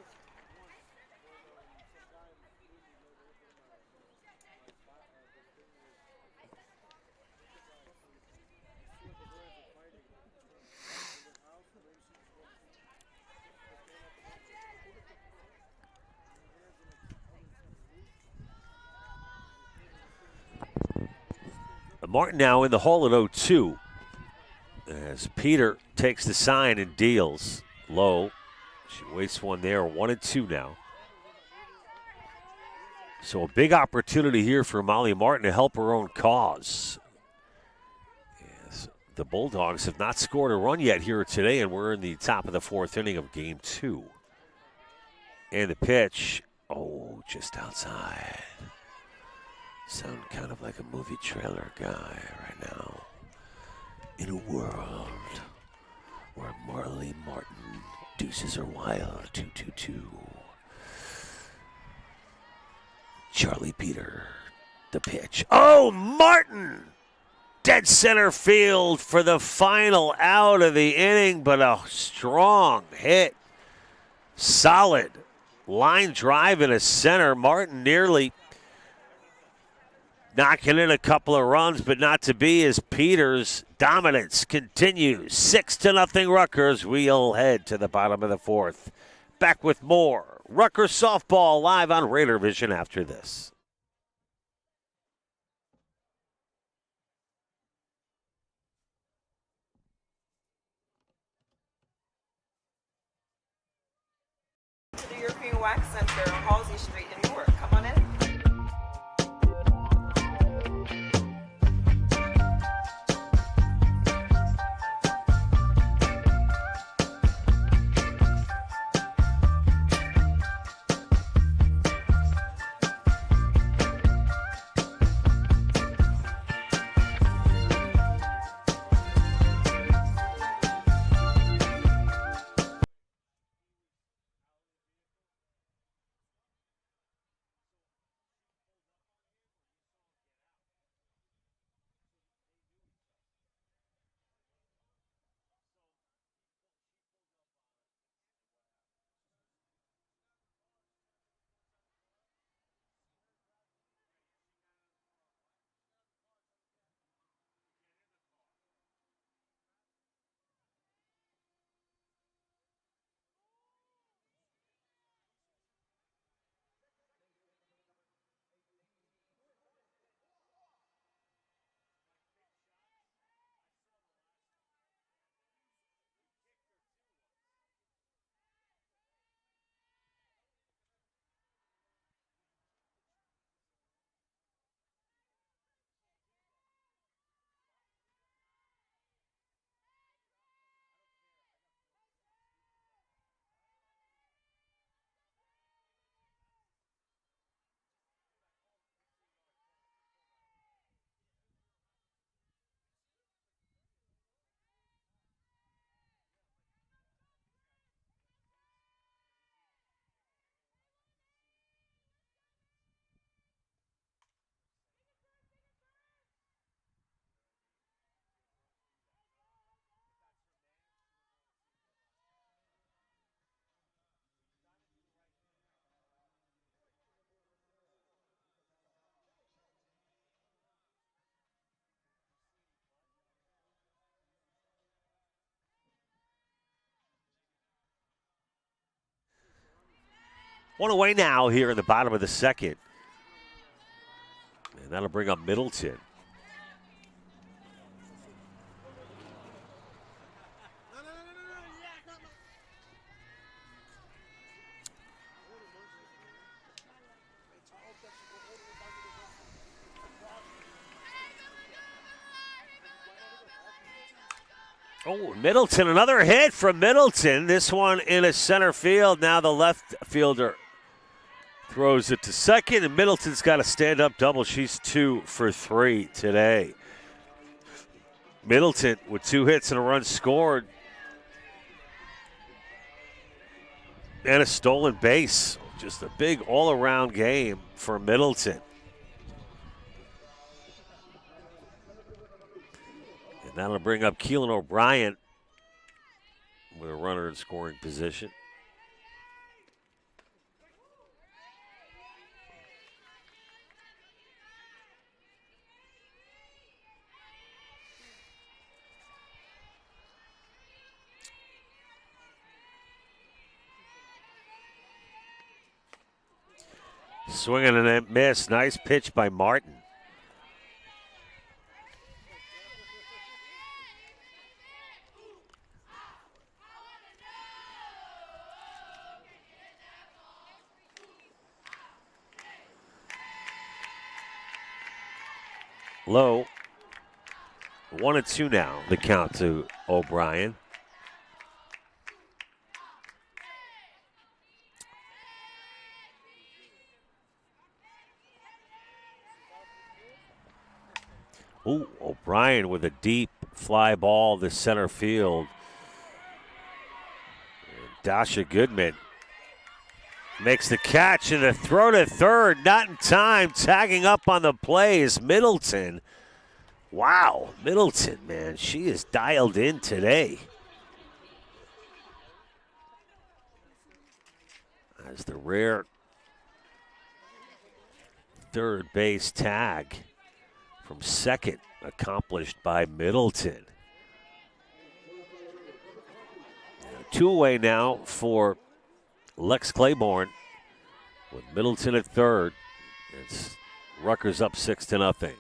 Speaker 1: Martin now in the hole at 0-2 as Peter takes the sign and deals low. She wastes one there, 1-2 now. So a big opportunity here for Molly Martin to help her own cause. Yes, the Bulldogs have not scored a run yet here today, and we're in the top of the fourth inning of game 2. And the pitch, just outside. Sound kind of like a movie trailer guy right now. In a world where Marley Martin deuces are wild, 2-2-2. Charlie Peter, the pitch. Martin! Dead center field for the final out of the inning, but a strong hit. Solid line drive in a center. Martin nearly knocking in a couple of runs, but not to be as Peters' dominance continues. 6-0 Rutgers. We'll head to the bottom of the fourth. Back with more Rutgers softball live on Raider Vision after this.
Speaker 4: To the European Wax Center on Halsey Street in Newark. Come on in.
Speaker 1: One away now here in the bottom of the second. And that'll bring up Middleton. Middleton, another hit from Middleton. This one in a center field. Now the left fielder throws it to second, and Middleton's got a stand-up double. She's 2 for 3 today. Middleton with 2 hits and a run scored. And a stolen base. Just a big all-around game for Middleton. And that'll bring up Keelan O'Brien with a runner in scoring position. Swinging and a miss. Nice pitch by Martin. low. 1-2 now, the count to O'Brien. Ooh, O'Brien with a deep fly ball to center field. And Dasha Goodman makes the catch and the throw to third, not in time. Tagging up on the play is Middleton. Wow, Middleton, man, she is dialed in today. As the rare third base tag from second accomplished by Middleton. Two away now for Lex Claiborne with Middleton at third. It's Rutgers up 6-0.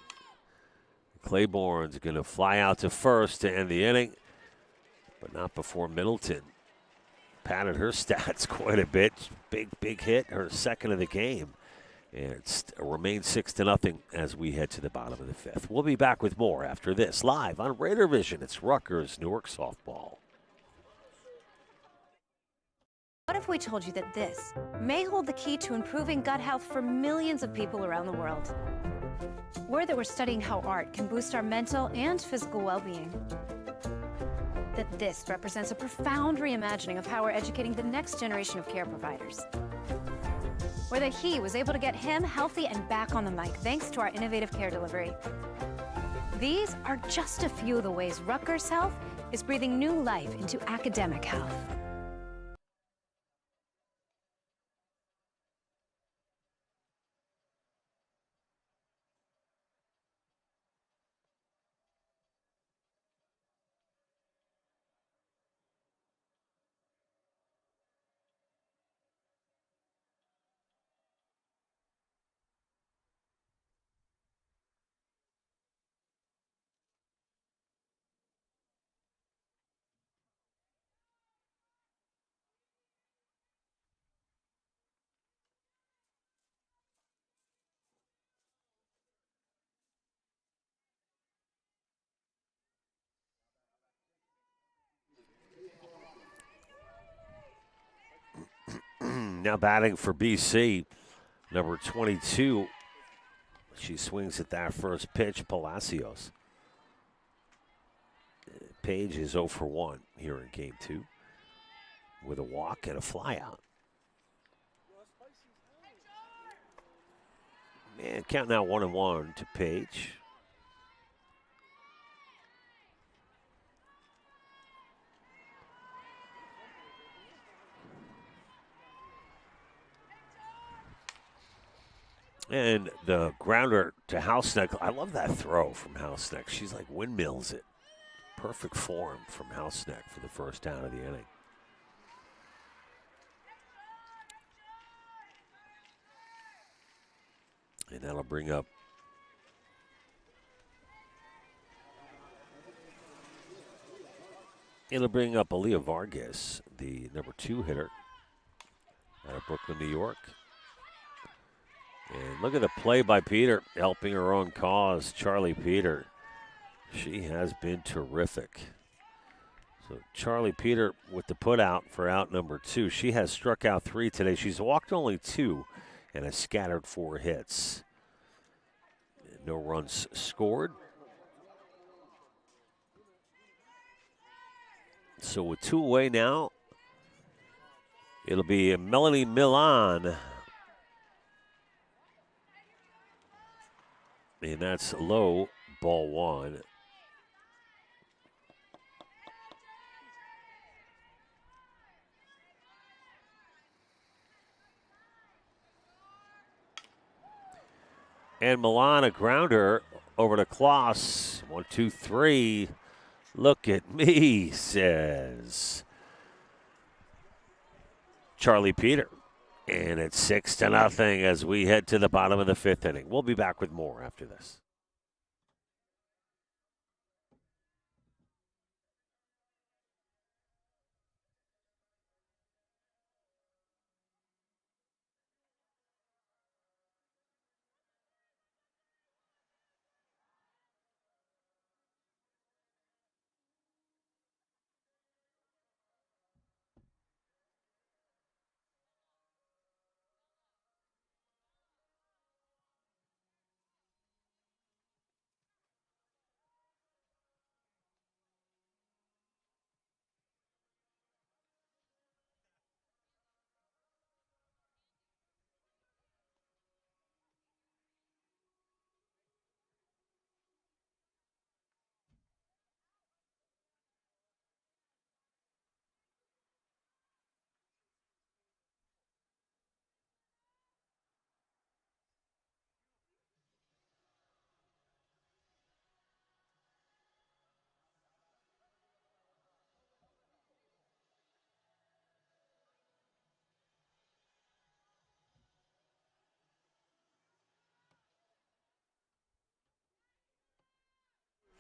Speaker 1: Claiborne's going to fly out to first to end the inning, but not before Middleton padded her stats quite a bit. Big hit, her second of the game. And it remains 6-0 as we head to the bottom of the fifth. We'll be back with more after this. Live on Raider Vision, it's Rutgers Newark softball.
Speaker 2: What if we told you that this may hold the key to improving gut health for millions of people around the world? Or that we're studying how art can boost our mental and physical well-being. That this represents a profound reimagining of how we're educating the next generation of care providers. Or that he was able to get him healthy and back on the mic thanks to our innovative care delivery. These are just a few of the ways Rutgers Health is breathing new life into academic health.
Speaker 1: Now batting for BC, number 22. She swings at that first pitch, Palacios. Page is 0 for 1 here in game 2 with a walk and a flyout. And count now 1-1 to Page. And the grounder to Hausneck. I love that throw from Hausneck. She's like windmills it. Perfect form from Hausneck for the first down of the inning. And that'll bring up Aaliyah Vargas, the number 2 hitter out of Brooklyn, New York. And look at the play by Peter, helping her own cause, Charlie Peter. She has been terrific. So Charlie Peter with the put out for out number 2. She has struck out 3 today. She's walked only 2 and has scattered 4 hits. No runs scored. So with 2 away now, it'll be Melanie Milan. And that's low, ball 1. And Milan, a grounder over to Kloss. 1, 2, 3. Look at me, says Charlie Peter. And it's 6-0 as we head to the bottom of the 5th inning. We'll be back with more after this.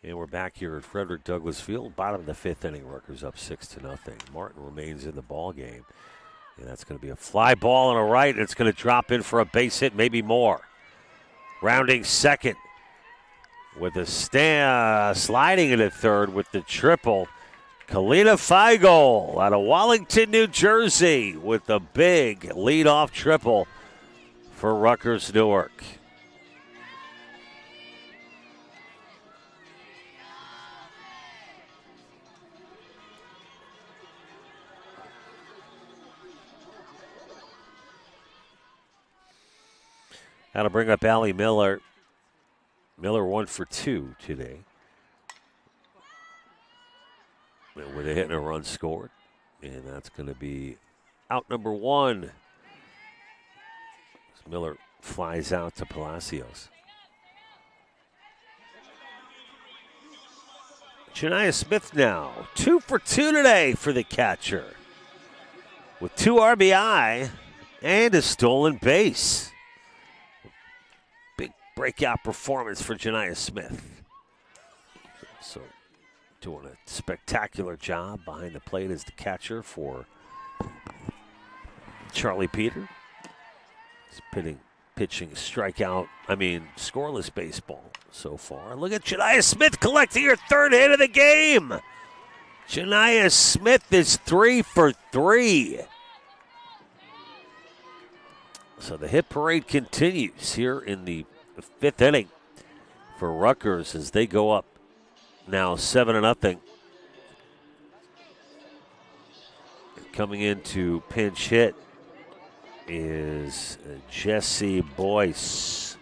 Speaker 1: And we're back here at Frederick Douglass Field. Bottom of the fifth inning. Rutgers up 6-0. Martin remains in the ball game. And that's going to be a fly ball on a right. And it's going to drop in for a base hit, maybe more. Rounding second with a sliding into third with the triple. Kalina Feigl out of Wallington, New Jersey with a big leadoff triple for Rutgers Newark. That'll bring up Allie Miller. Miller 1 for 2 today. With a hit and a run scored. And that's going to be out number 1. As Miller flies out to Palacios. Janiah Smith now 2 for 2 today for the catcher. With 2 RBI and a stolen base. Big breakout performance for Janiah Smith. So doing a spectacular job behind the plate as the catcher for Charlie Peter. He's pitching scoreless baseball so far. Look at Janiah Smith collecting her 3rd hit of the game. Janiah Smith is 3 for 3. So the hit parade continues here in the 5th inning for Rutgers as they go up now 7-0. Coming into pinch hit is Jesse Boyce.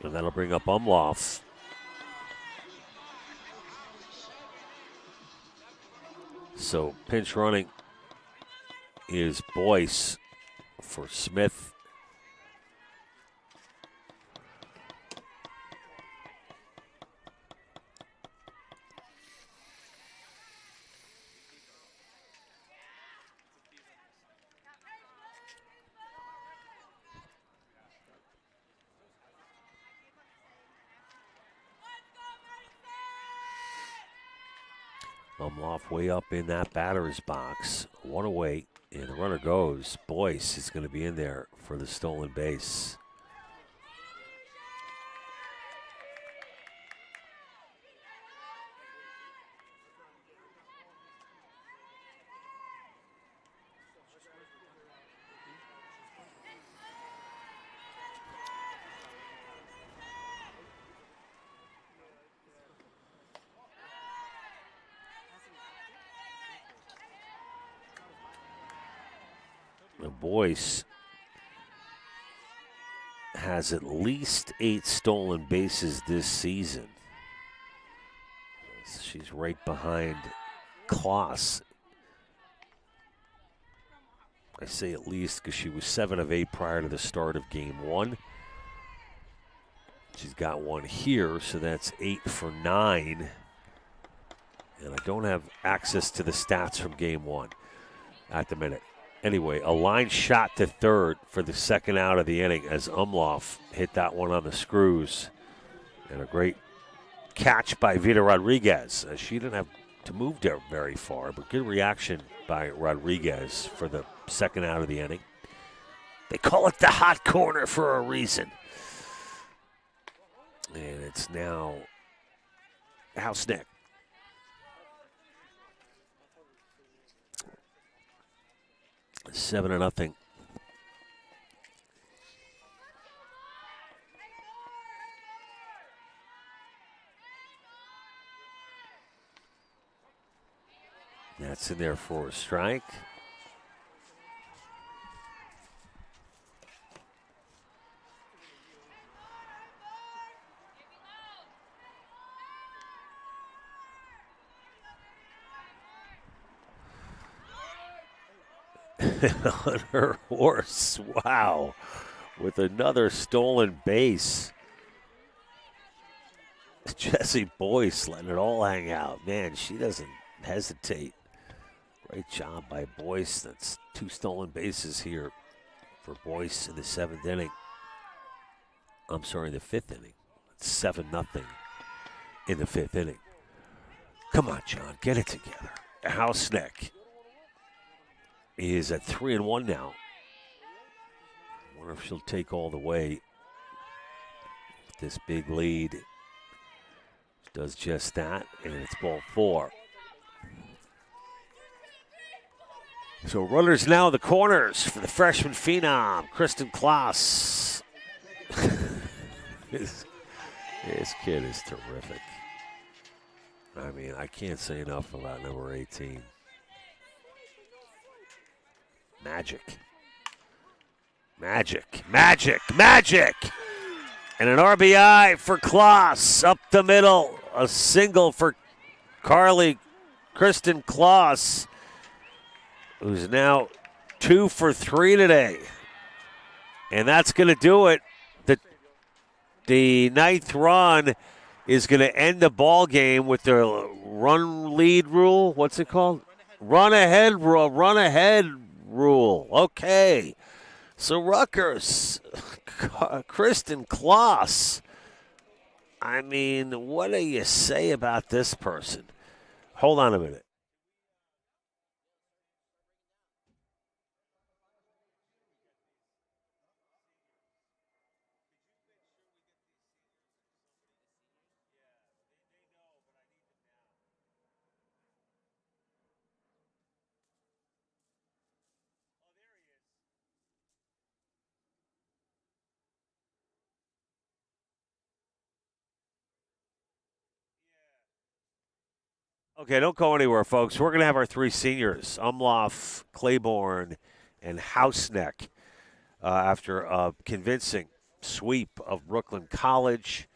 Speaker 1: And that'll bring up Umlauf. So pinch running is Boyce for Smith. Umlauf way up in that batter's box. 1 away, and the runner goes. Boyce is going to be in there for the stolen base. Boyce has at least 8 stolen bases this season. She's right behind Kloss. I say at least because she was 7 of 8 prior to the start of game 1. She's got 1 here, so that's 8 for 9. And I don't have access to the stats from game 1 at the minute. Anyway, a line shot to third for the 2nd out of the inning as Umlauf hit that one on the screws. And a great catch by Vita Rodriguez. She didn't have to move there very far, but good reaction by Rodriguez for the 2nd out of the inning. They call it the hot corner for a reason. And it's now House Nick. 7-0. That's in there for a strike. On her horse, wow, with another stolen base. Jesse Boyce letting it all hang out. Man, she doesn't hesitate Great job by Boyce. That's 2 stolen bases here for Boyce in the 7th inning. I'm sorry, in the 5th inning. It's 7-0 in the 5th inning. Come on, John, get it together. Hausneck is at 3-1 now. I wonder if she'll take all the way. This big lead does just that, and it's ball 4. So runners now in the corners for the freshman phenom, Kristen Kloss. This kid is terrific. I mean, I can't say enough about number 18. Magic. Magic, magic, magic. And an RBI for Kloss up the middle. A single for Kristen Kloss, who's now 2 for 3 today. And that's going to do it. The 9th run is going to end the ball game with the run lead rule. What's it called? Run ahead rule. Okay. So Rutgers, Kristen Kloss. I mean, what do you say about this person? Hold on a minute. Okay, don't go anywhere, folks. We're going to have our 3 seniors, Umlauf, Claiborne, and Hausneck, after a convincing sweep of Brooklyn College.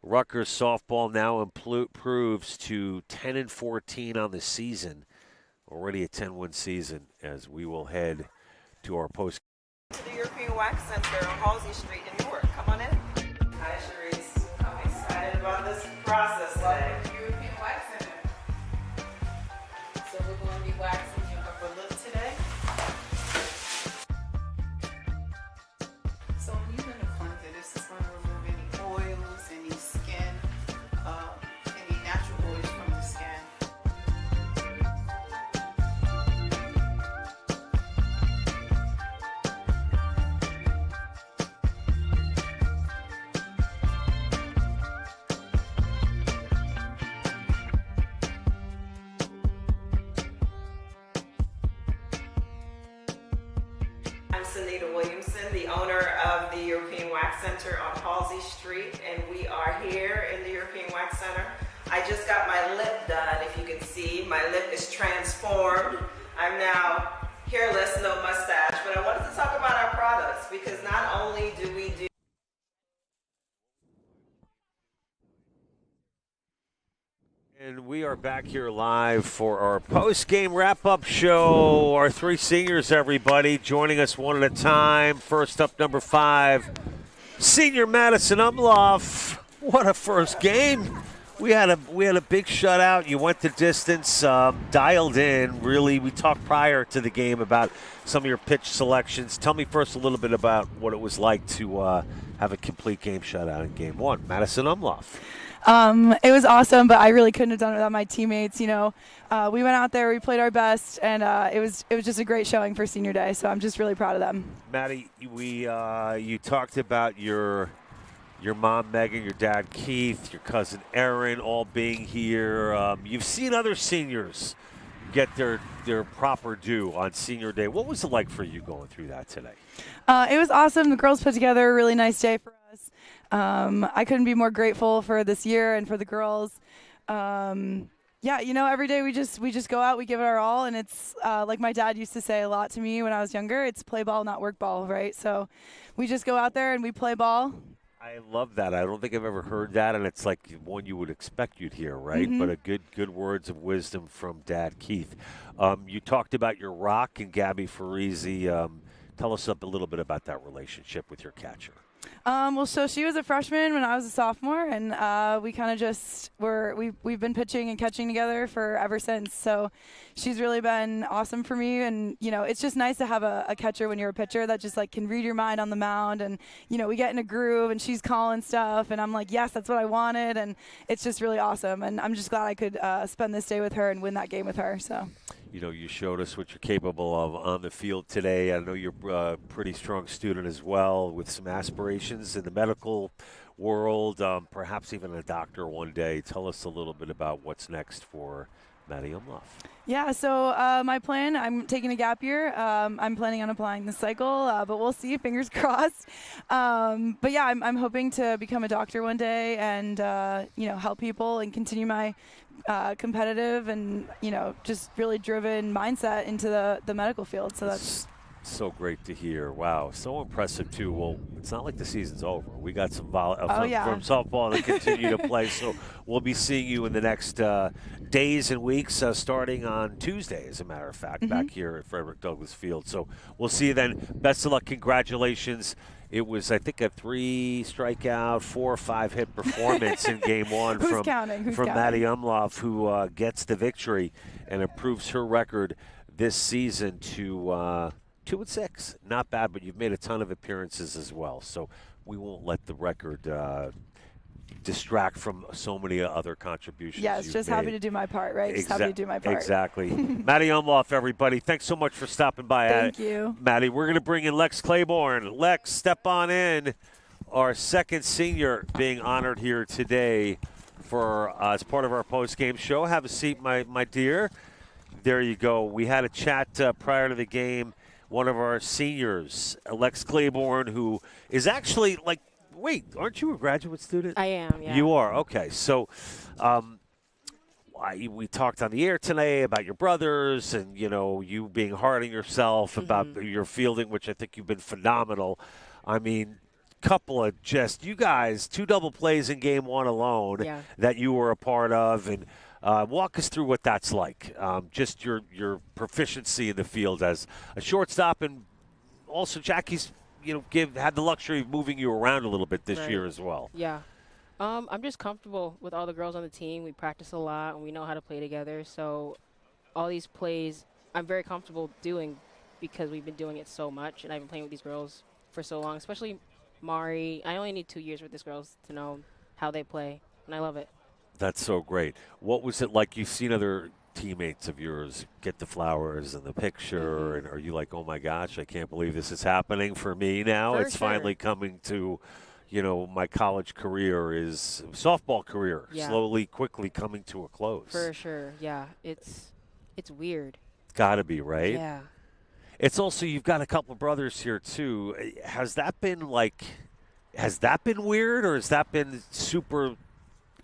Speaker 1: Rutgers softball now improves to 10-14 on the season, already a 10-win season, as we will head to our post.
Speaker 4: To the European Wax Center on Halsey Street in Newark. Come on in. Hi, Sharice. I'm excited about this process today. European Wax Center. So we're going to be waxing your upper lip today. So when you're in the cleanser, this is going to remove any oils, any skin, any natural oils from the skin. I'm Sunita Williamson, the owner of the European Wax Center on Halsey Street, and we are here in the European Wax Center. I just got my lip done. If you can see, my lip is transformed. I'm now hairless, no mustache, but I wanted to talk about our products because not only do we do
Speaker 1: And we are back here live for our post-game wrap-up show. Our 3 seniors, everybody, joining us one at a time. First up, number 5, senior Madison Umlauf. What a first game. We had a big shutout. You went the distance, dialed in. Really, we talked prior to the game about some of your pitch selections. Tell me first a little bit about what it was like to have a complete game shutout in Game 1. Madison Umlauf.
Speaker 7: It was awesome, but I really couldn't have done it without my teammates. You know, we went out there, we played our best, and it was just a great showing for senior day. So I'm just really proud of them.
Speaker 1: Maddie, you talked about your mom Megan, your dad Keith, your cousin Erin, all being here. You've seen other seniors get their proper due on senior day. What was it like for you going through that today?
Speaker 7: It was awesome. The girls put together a really nice day for us. I couldn't be more grateful for this year and for the girls. Yeah, you know, every day we just go out, we give it our all, and it's like my dad used to say a lot to me when I was younger, it's play ball, not work ball, right? So we just go out there and we play ball.
Speaker 1: I love that. I don't think I've ever heard that, and it's like one you would expect you'd hear, right?
Speaker 7: Mm-hmm.
Speaker 1: But a good words of wisdom from Dad Keith. You talked about your rock and Gabby Farisi. Tell us a little bit about that relationship with your catcher.
Speaker 7: Well, so she was a freshman when I was a sophomore, and we kind of just we've been pitching and catching together for ever since. So she's really been awesome for me, and it's just nice to have a catcher when you're a pitcher that just like can read your mind on the mound, and we get in a groove, and she's calling stuff, and I'm like, yes, that's what I wanted, and it's just really awesome, and I'm just glad I could spend this day with her and win that game with her. So.
Speaker 1: You showed us what you're capable of on the field today. I know you're a pretty strong student as well, with some aspirations in the medical world, perhaps even a doctor one day. Tell us a little bit about what's next for Maddie Umloff.
Speaker 7: Yeah, so my plan, I'm taking a gap year. I'm planning on applying this cycle, but we'll see, fingers crossed. But yeah, I'm hoping to become a doctor one day and, help people and continue my competitive and, just really driven mindset into the medical field. So that's
Speaker 1: so great to hear. Wow, so impressive too. Well, it's not like the season's over. We got some from softball to continue to play. So we'll be seeing you in the next days and weeks, starting on Tuesday, as a matter of fact, back here at Frederick Douglass Field. So we'll see you then. Best of luck. Congratulations. It was, I think, a 3 strikeout, 4 or 5 hit performance in Game 1 from Maddie Umloff, who gets the victory and improves her record this season to 2-6. Not bad, but you've made a ton of appearances as well. So we won't let the record distract from so many other contributions.
Speaker 7: Yes, just happy to do my part, right? Just happy to do my part.
Speaker 1: Exactly. Maddie Umloff, everybody. Thanks so much for stopping by.
Speaker 7: Thank you.
Speaker 1: Maddie, we're going to bring in Lex Claiborne. Lex, step on in. Our second senior being honored here today for as part of our post-game show. Have a seat, my dear. There you go. We had a chat prior to the game. One of our seniors, Lex Claiborne, who is actually wait, aren't you a graduate student?
Speaker 8: I am, yeah.
Speaker 1: You are, okay. So we talked on the air today about your brothers and, you being hard on yourself, about your fielding, which I think you've been phenomenal. I mean, couple of you guys, 2 double plays in Game 1 alone that you were a part of, and walk us through what that's like, just your proficiency in the field as a shortstop, and also Jackie's had the luxury of moving you around a little bit this year as well.
Speaker 8: Yeah. I'm just comfortable with all the girls on the team. We practice a lot, and we know how to play together. So all these plays I'm very comfortable doing because we've been doing it so much, and I've been playing with these girls for so long, especially Mari. I only need 2 years with these girls to know how they play, and I love it.
Speaker 1: That's so great. What was it like? You've seen other teammates of yours get the flowers and the picture, and are you like, oh my gosh, I can't believe this is happening for me now? It's finally coming to, my college career is softball career, slowly, quickly coming to a close.
Speaker 8: For sure, yeah. It's weird.
Speaker 1: Gotta be, right?
Speaker 8: Yeah.
Speaker 1: It's also, you've got a couple of brothers here too. Has that been weird, or has that been super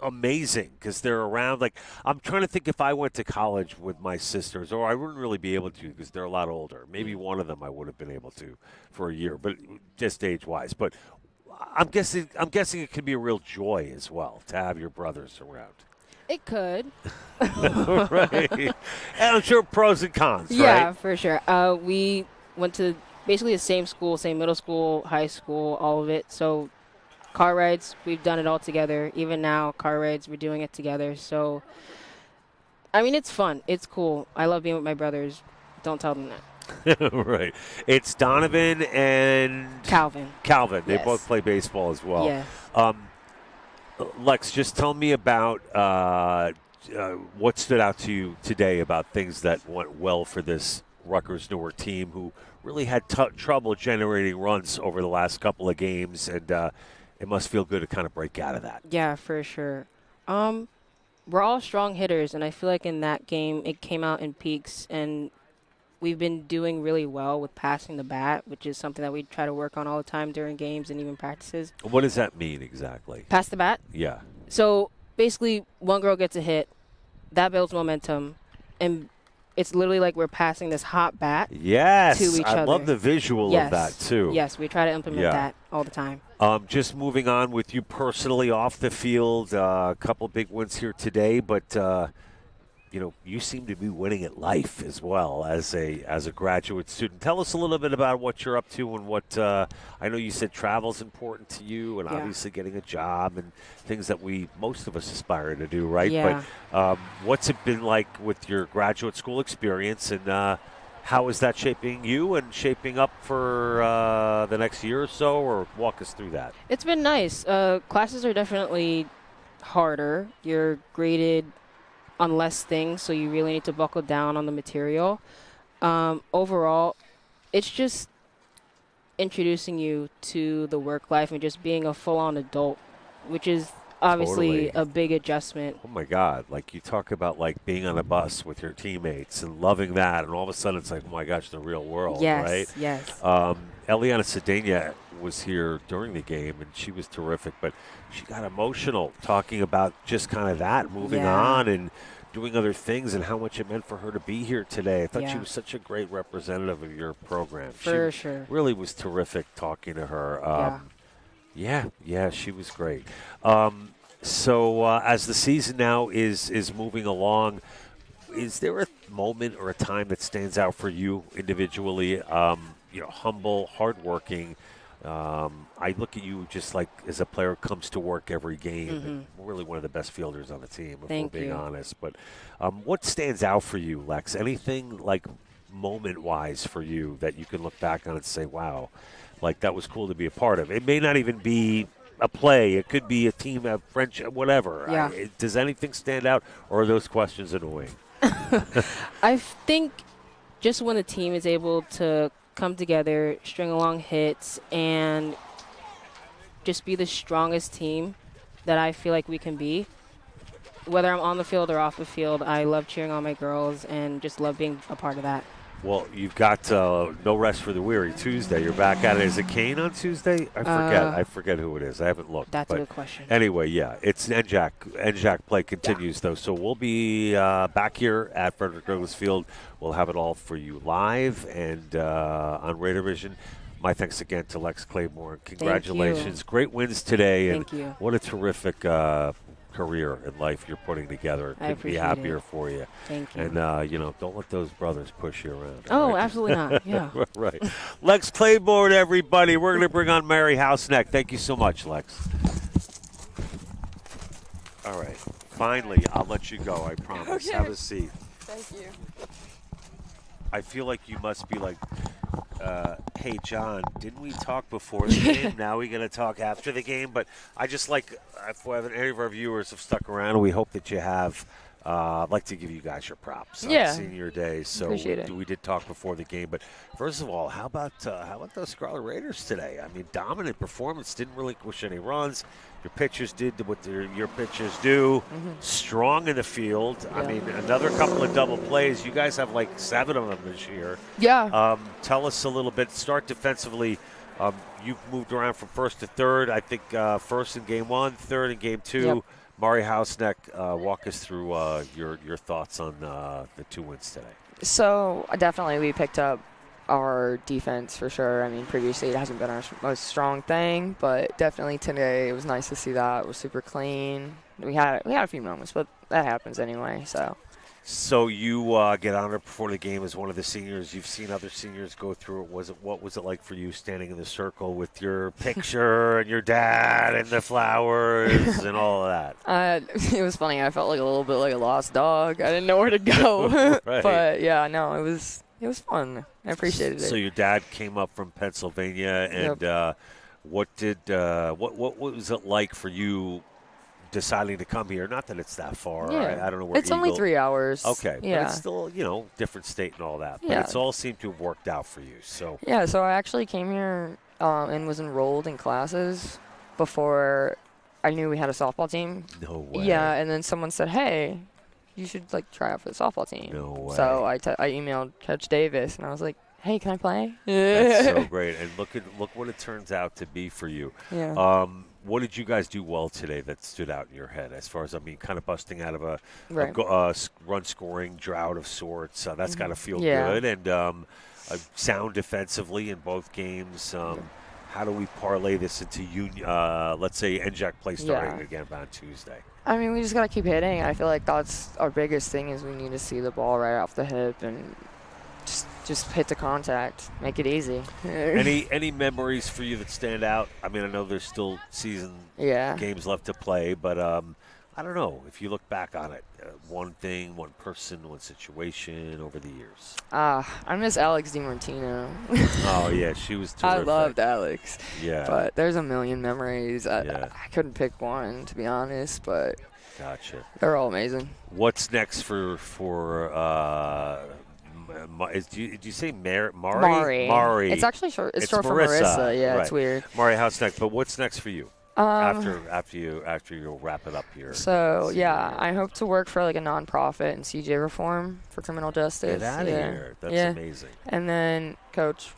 Speaker 1: amazing because they're around? I'm trying to think, if I went to college with my sisters, or I wouldn't really be able to because they're a lot older. Maybe one of them I would have been able to for a year, but just age-wise. But I'm guessing it can be a real joy as well to have your brothers around.
Speaker 8: It could.
Speaker 1: Right. And I'm sure pros and cons, right?
Speaker 8: Yeah, for sure. We went to basically the same school, same middle school, high school, all of it. So car rides, we've done it all together. Even now, car rides, we're doing it together. So, I mean, it's fun. It's cool. I love being with my brothers. Don't tell them that.
Speaker 1: Right. It's Donovan and
Speaker 8: Calvin.
Speaker 1: They both play baseball as well.
Speaker 8: Yeah.
Speaker 1: Lex, just tell me about what stood out to you today about things that went well for this Rutgers Newark team, who really had trouble generating runs over the last couple of games, and it must feel good to kind of break out of that.
Speaker 8: Yeah, for sure. We're all strong hitters, and I feel like in that game it came out in peaks, and we've been doing really well with passing the bat, which is something that we try to work on all the time during games and even practices.
Speaker 1: What does that mean exactly?
Speaker 8: Pass the bat?
Speaker 1: Yeah.
Speaker 8: So basically, one girl gets a hit, that builds momentum, and it's literally like we're passing this hot bat to each other.
Speaker 1: I love the visual of that, too.
Speaker 8: Yes, we try to implement that all the time.
Speaker 1: Just moving on with you personally off the field, a couple big wins here today, but you seem to be winning at life as well as a graduate student. Tell us a little bit about what you're up to and what I know you said travel's important to you, and obviously getting a job and things that most of us aspire to do, right?
Speaker 8: Yeah.
Speaker 1: But what's it been like with your graduate school experience, and how is that shaping you and shaping up for the next year or so? Or walk us through that.
Speaker 8: It's been nice. Classes are definitely harder. You're graded on less things, so you really need to buckle down on the material. Overall, it's just introducing you to the work life and just being a full-on adult, which is obviously a big adjustment.
Speaker 1: Oh my God! Like, you talk about like being on a bus with your teammates and loving that, and all of a sudden it's like, oh my gosh, the real world, right?
Speaker 8: Yes.
Speaker 1: Eliana Cedena was here during the game, and she was terrific, but she got emotional talking about just kind of that, moving on and doing other things, and how much it meant for her to be here today. I thought she was such a great representative of your program.
Speaker 8: For
Speaker 1: she
Speaker 8: sure.
Speaker 1: really was terrific talking to her. Yeah, she was great. So as the season now is moving along, is there a moment or a time that stands out for you individually? Humble, hardworking. I look at you just like as a player who comes to work every game. And really one of the best fielders on the team, if we're being honest. But what stands out for you, Lex? Anything like moment-wise for you that you can look back on and say, wow, like that was cool to be a part of? It may not even be a play. It could be a team, a friendship, whatever.
Speaker 8: Yeah.
Speaker 1: Does anything stand out, or are those questions annoying?
Speaker 8: I think just when the team is able to come together, string along hits, and just be the strongest team that I feel like we can be. Whether I'm on the field or off the field, I love cheering on my girls and just love being a part of that.
Speaker 1: Well, you've got no rest for the weary Tuesday. You're back at it. Is it Kane on Tuesday? I forget who it is. I haven't looked.
Speaker 8: That's a good question.
Speaker 1: Anyway, yeah, it's NJAC. NJAC play continues, though. So we'll be back here at Frederick Douglass Field. We'll have it all for you live and on Raider Vision. My thanks again to Lex Claiborne. Congratulations. Great wins today.
Speaker 8: Thank you.
Speaker 1: What a terrific career and life you're putting together. Couldn't be happier for you.
Speaker 8: Thank you.
Speaker 1: And, don't let those brothers push you around.
Speaker 8: Oh,
Speaker 1: right?
Speaker 8: absolutely not. Yeah.
Speaker 1: Right. Lex Claiborne, everybody. We're going to bring on Mary Houseneck. Thank you so much, Lex. All right. Finally, I'll let you go, I promise.
Speaker 7: Okay.
Speaker 1: Have a seat.
Speaker 7: Thank you.
Speaker 1: I feel like you must be like, hey, John, didn't we talk before the game? Now we're going to talk after the game. But I just like, if any of our viewers have stuck around, we hope that you have. I'd like to give you guys your props on senior day. So we did talk before the game. But first of all, how about those Scarlet Raiders today? I mean, dominant performance, didn't relinquish any runs. Your pitchers did what your pitchers do. Strong in the field. I mean, another couple of double plays. You guys have like 7 of them this year.
Speaker 7: Yeah.
Speaker 1: Tell us a little bit. Start defensively. You've moved around from first to third. I think first in game 1, third in game 2.
Speaker 7: Yep.
Speaker 1: Mari Houseneck, walk us through your thoughts on the 2 wins today.
Speaker 9: So definitely we picked up our defense for sure. I mean, previously it hasn't been our most strong thing, but definitely today it was nice to see that. It was super clean. We had a few moments, but that happens anyway.
Speaker 1: So you get honored before the game as one of the seniors. You've seen other seniors go through it. What was it like for you standing in the circle with your picture and your dad and the flowers and all of that?
Speaker 9: It was funny. I felt like a little bit like a lost dog. I didn't know where to go.
Speaker 1: Right.
Speaker 9: But yeah, no, it was fun. I appreciated it.
Speaker 1: So your dad came up from Pennsylvania, and what was it like for you deciding to come here? Not that it's that far.
Speaker 9: Yeah.
Speaker 1: I don't know where
Speaker 9: it's only 3 hours.
Speaker 1: Okay.
Speaker 9: Yeah.
Speaker 1: But it's still, different state and all that. But
Speaker 9: Yeah.
Speaker 1: it's all seemed to have worked out for you. So
Speaker 9: Yeah, so I actually came here and was enrolled in classes before I knew we had a softball team.
Speaker 1: No way.
Speaker 9: Yeah, and then someone said, hey, you should like try out for the softball team.
Speaker 1: No way.
Speaker 9: So I emailed Coach Davis and I was like, hey, can I play?
Speaker 1: That's so great. And look what it turns out to be for you.
Speaker 9: Yeah.
Speaker 1: What did you guys do well today that stood out in your head as far as, kind of busting out of a run-scoring drought of sorts? That's got to feel good. And sound defensively in both games. how do we parlay this into let's say NJAC play starting again on Tuesday?
Speaker 9: I mean, we just got to keep hitting. I feel like that's our biggest thing is we need to see the ball right off the hip and just hit the contact, make it easy.
Speaker 1: Any memories for you that stand out? I mean, I know there's still season games left to play, but I don't know. If you look back on it, one thing, one person, one situation over the years.
Speaker 9: I miss Alex DiMartino.
Speaker 1: Oh, yeah, she was terrific.
Speaker 9: I loved Alex.
Speaker 1: Yeah.
Speaker 9: But there's a million memories. I couldn't pick one, to be honest, but
Speaker 1: gotcha.
Speaker 9: They're all amazing.
Speaker 1: What's next for did you say Mari?
Speaker 9: Mari. It's actually short. It's short for Marissa. Yeah,
Speaker 1: right.
Speaker 9: It's weird.
Speaker 1: Mari, how's next? But what's next for you? After you wrap it up here.
Speaker 9: So I hope to work for like a nonprofit and CJ reform for criminal justice.
Speaker 1: Get out of here. That's amazing.
Speaker 9: And then coach.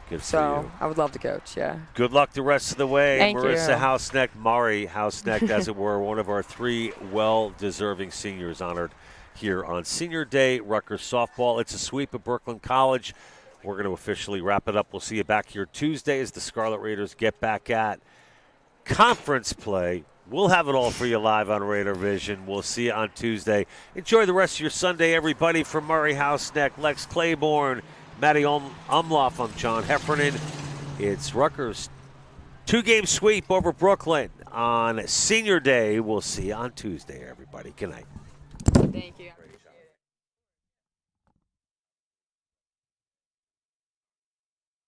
Speaker 1: Good for you.
Speaker 9: I would love to coach. Yeah.
Speaker 1: Good luck the rest of the way.
Speaker 9: Thank
Speaker 1: Marissa
Speaker 9: you.
Speaker 1: Hausnecht, Mari Hausnecht, as it were, one of our 3 well-deserving seniors honored here on Senior Day, Rutgers softball. It's a sweep of Brooklyn College. We're going to officially wrap it up. We'll see you back here Tuesday as the Scarlet Raiders get back at conference play. We'll have it all for you live on Raider Vision. We'll see you on Tuesday. Enjoy the rest of your Sunday, everybody. From Murray Hausnecht, Lex Claiborne, Matty Umloff, I'm John Heffernan. It's Rutgers 2-game sweep over Brooklyn on Senior Day. We'll see you on Tuesday, everybody. Good night.
Speaker 9: Thank you.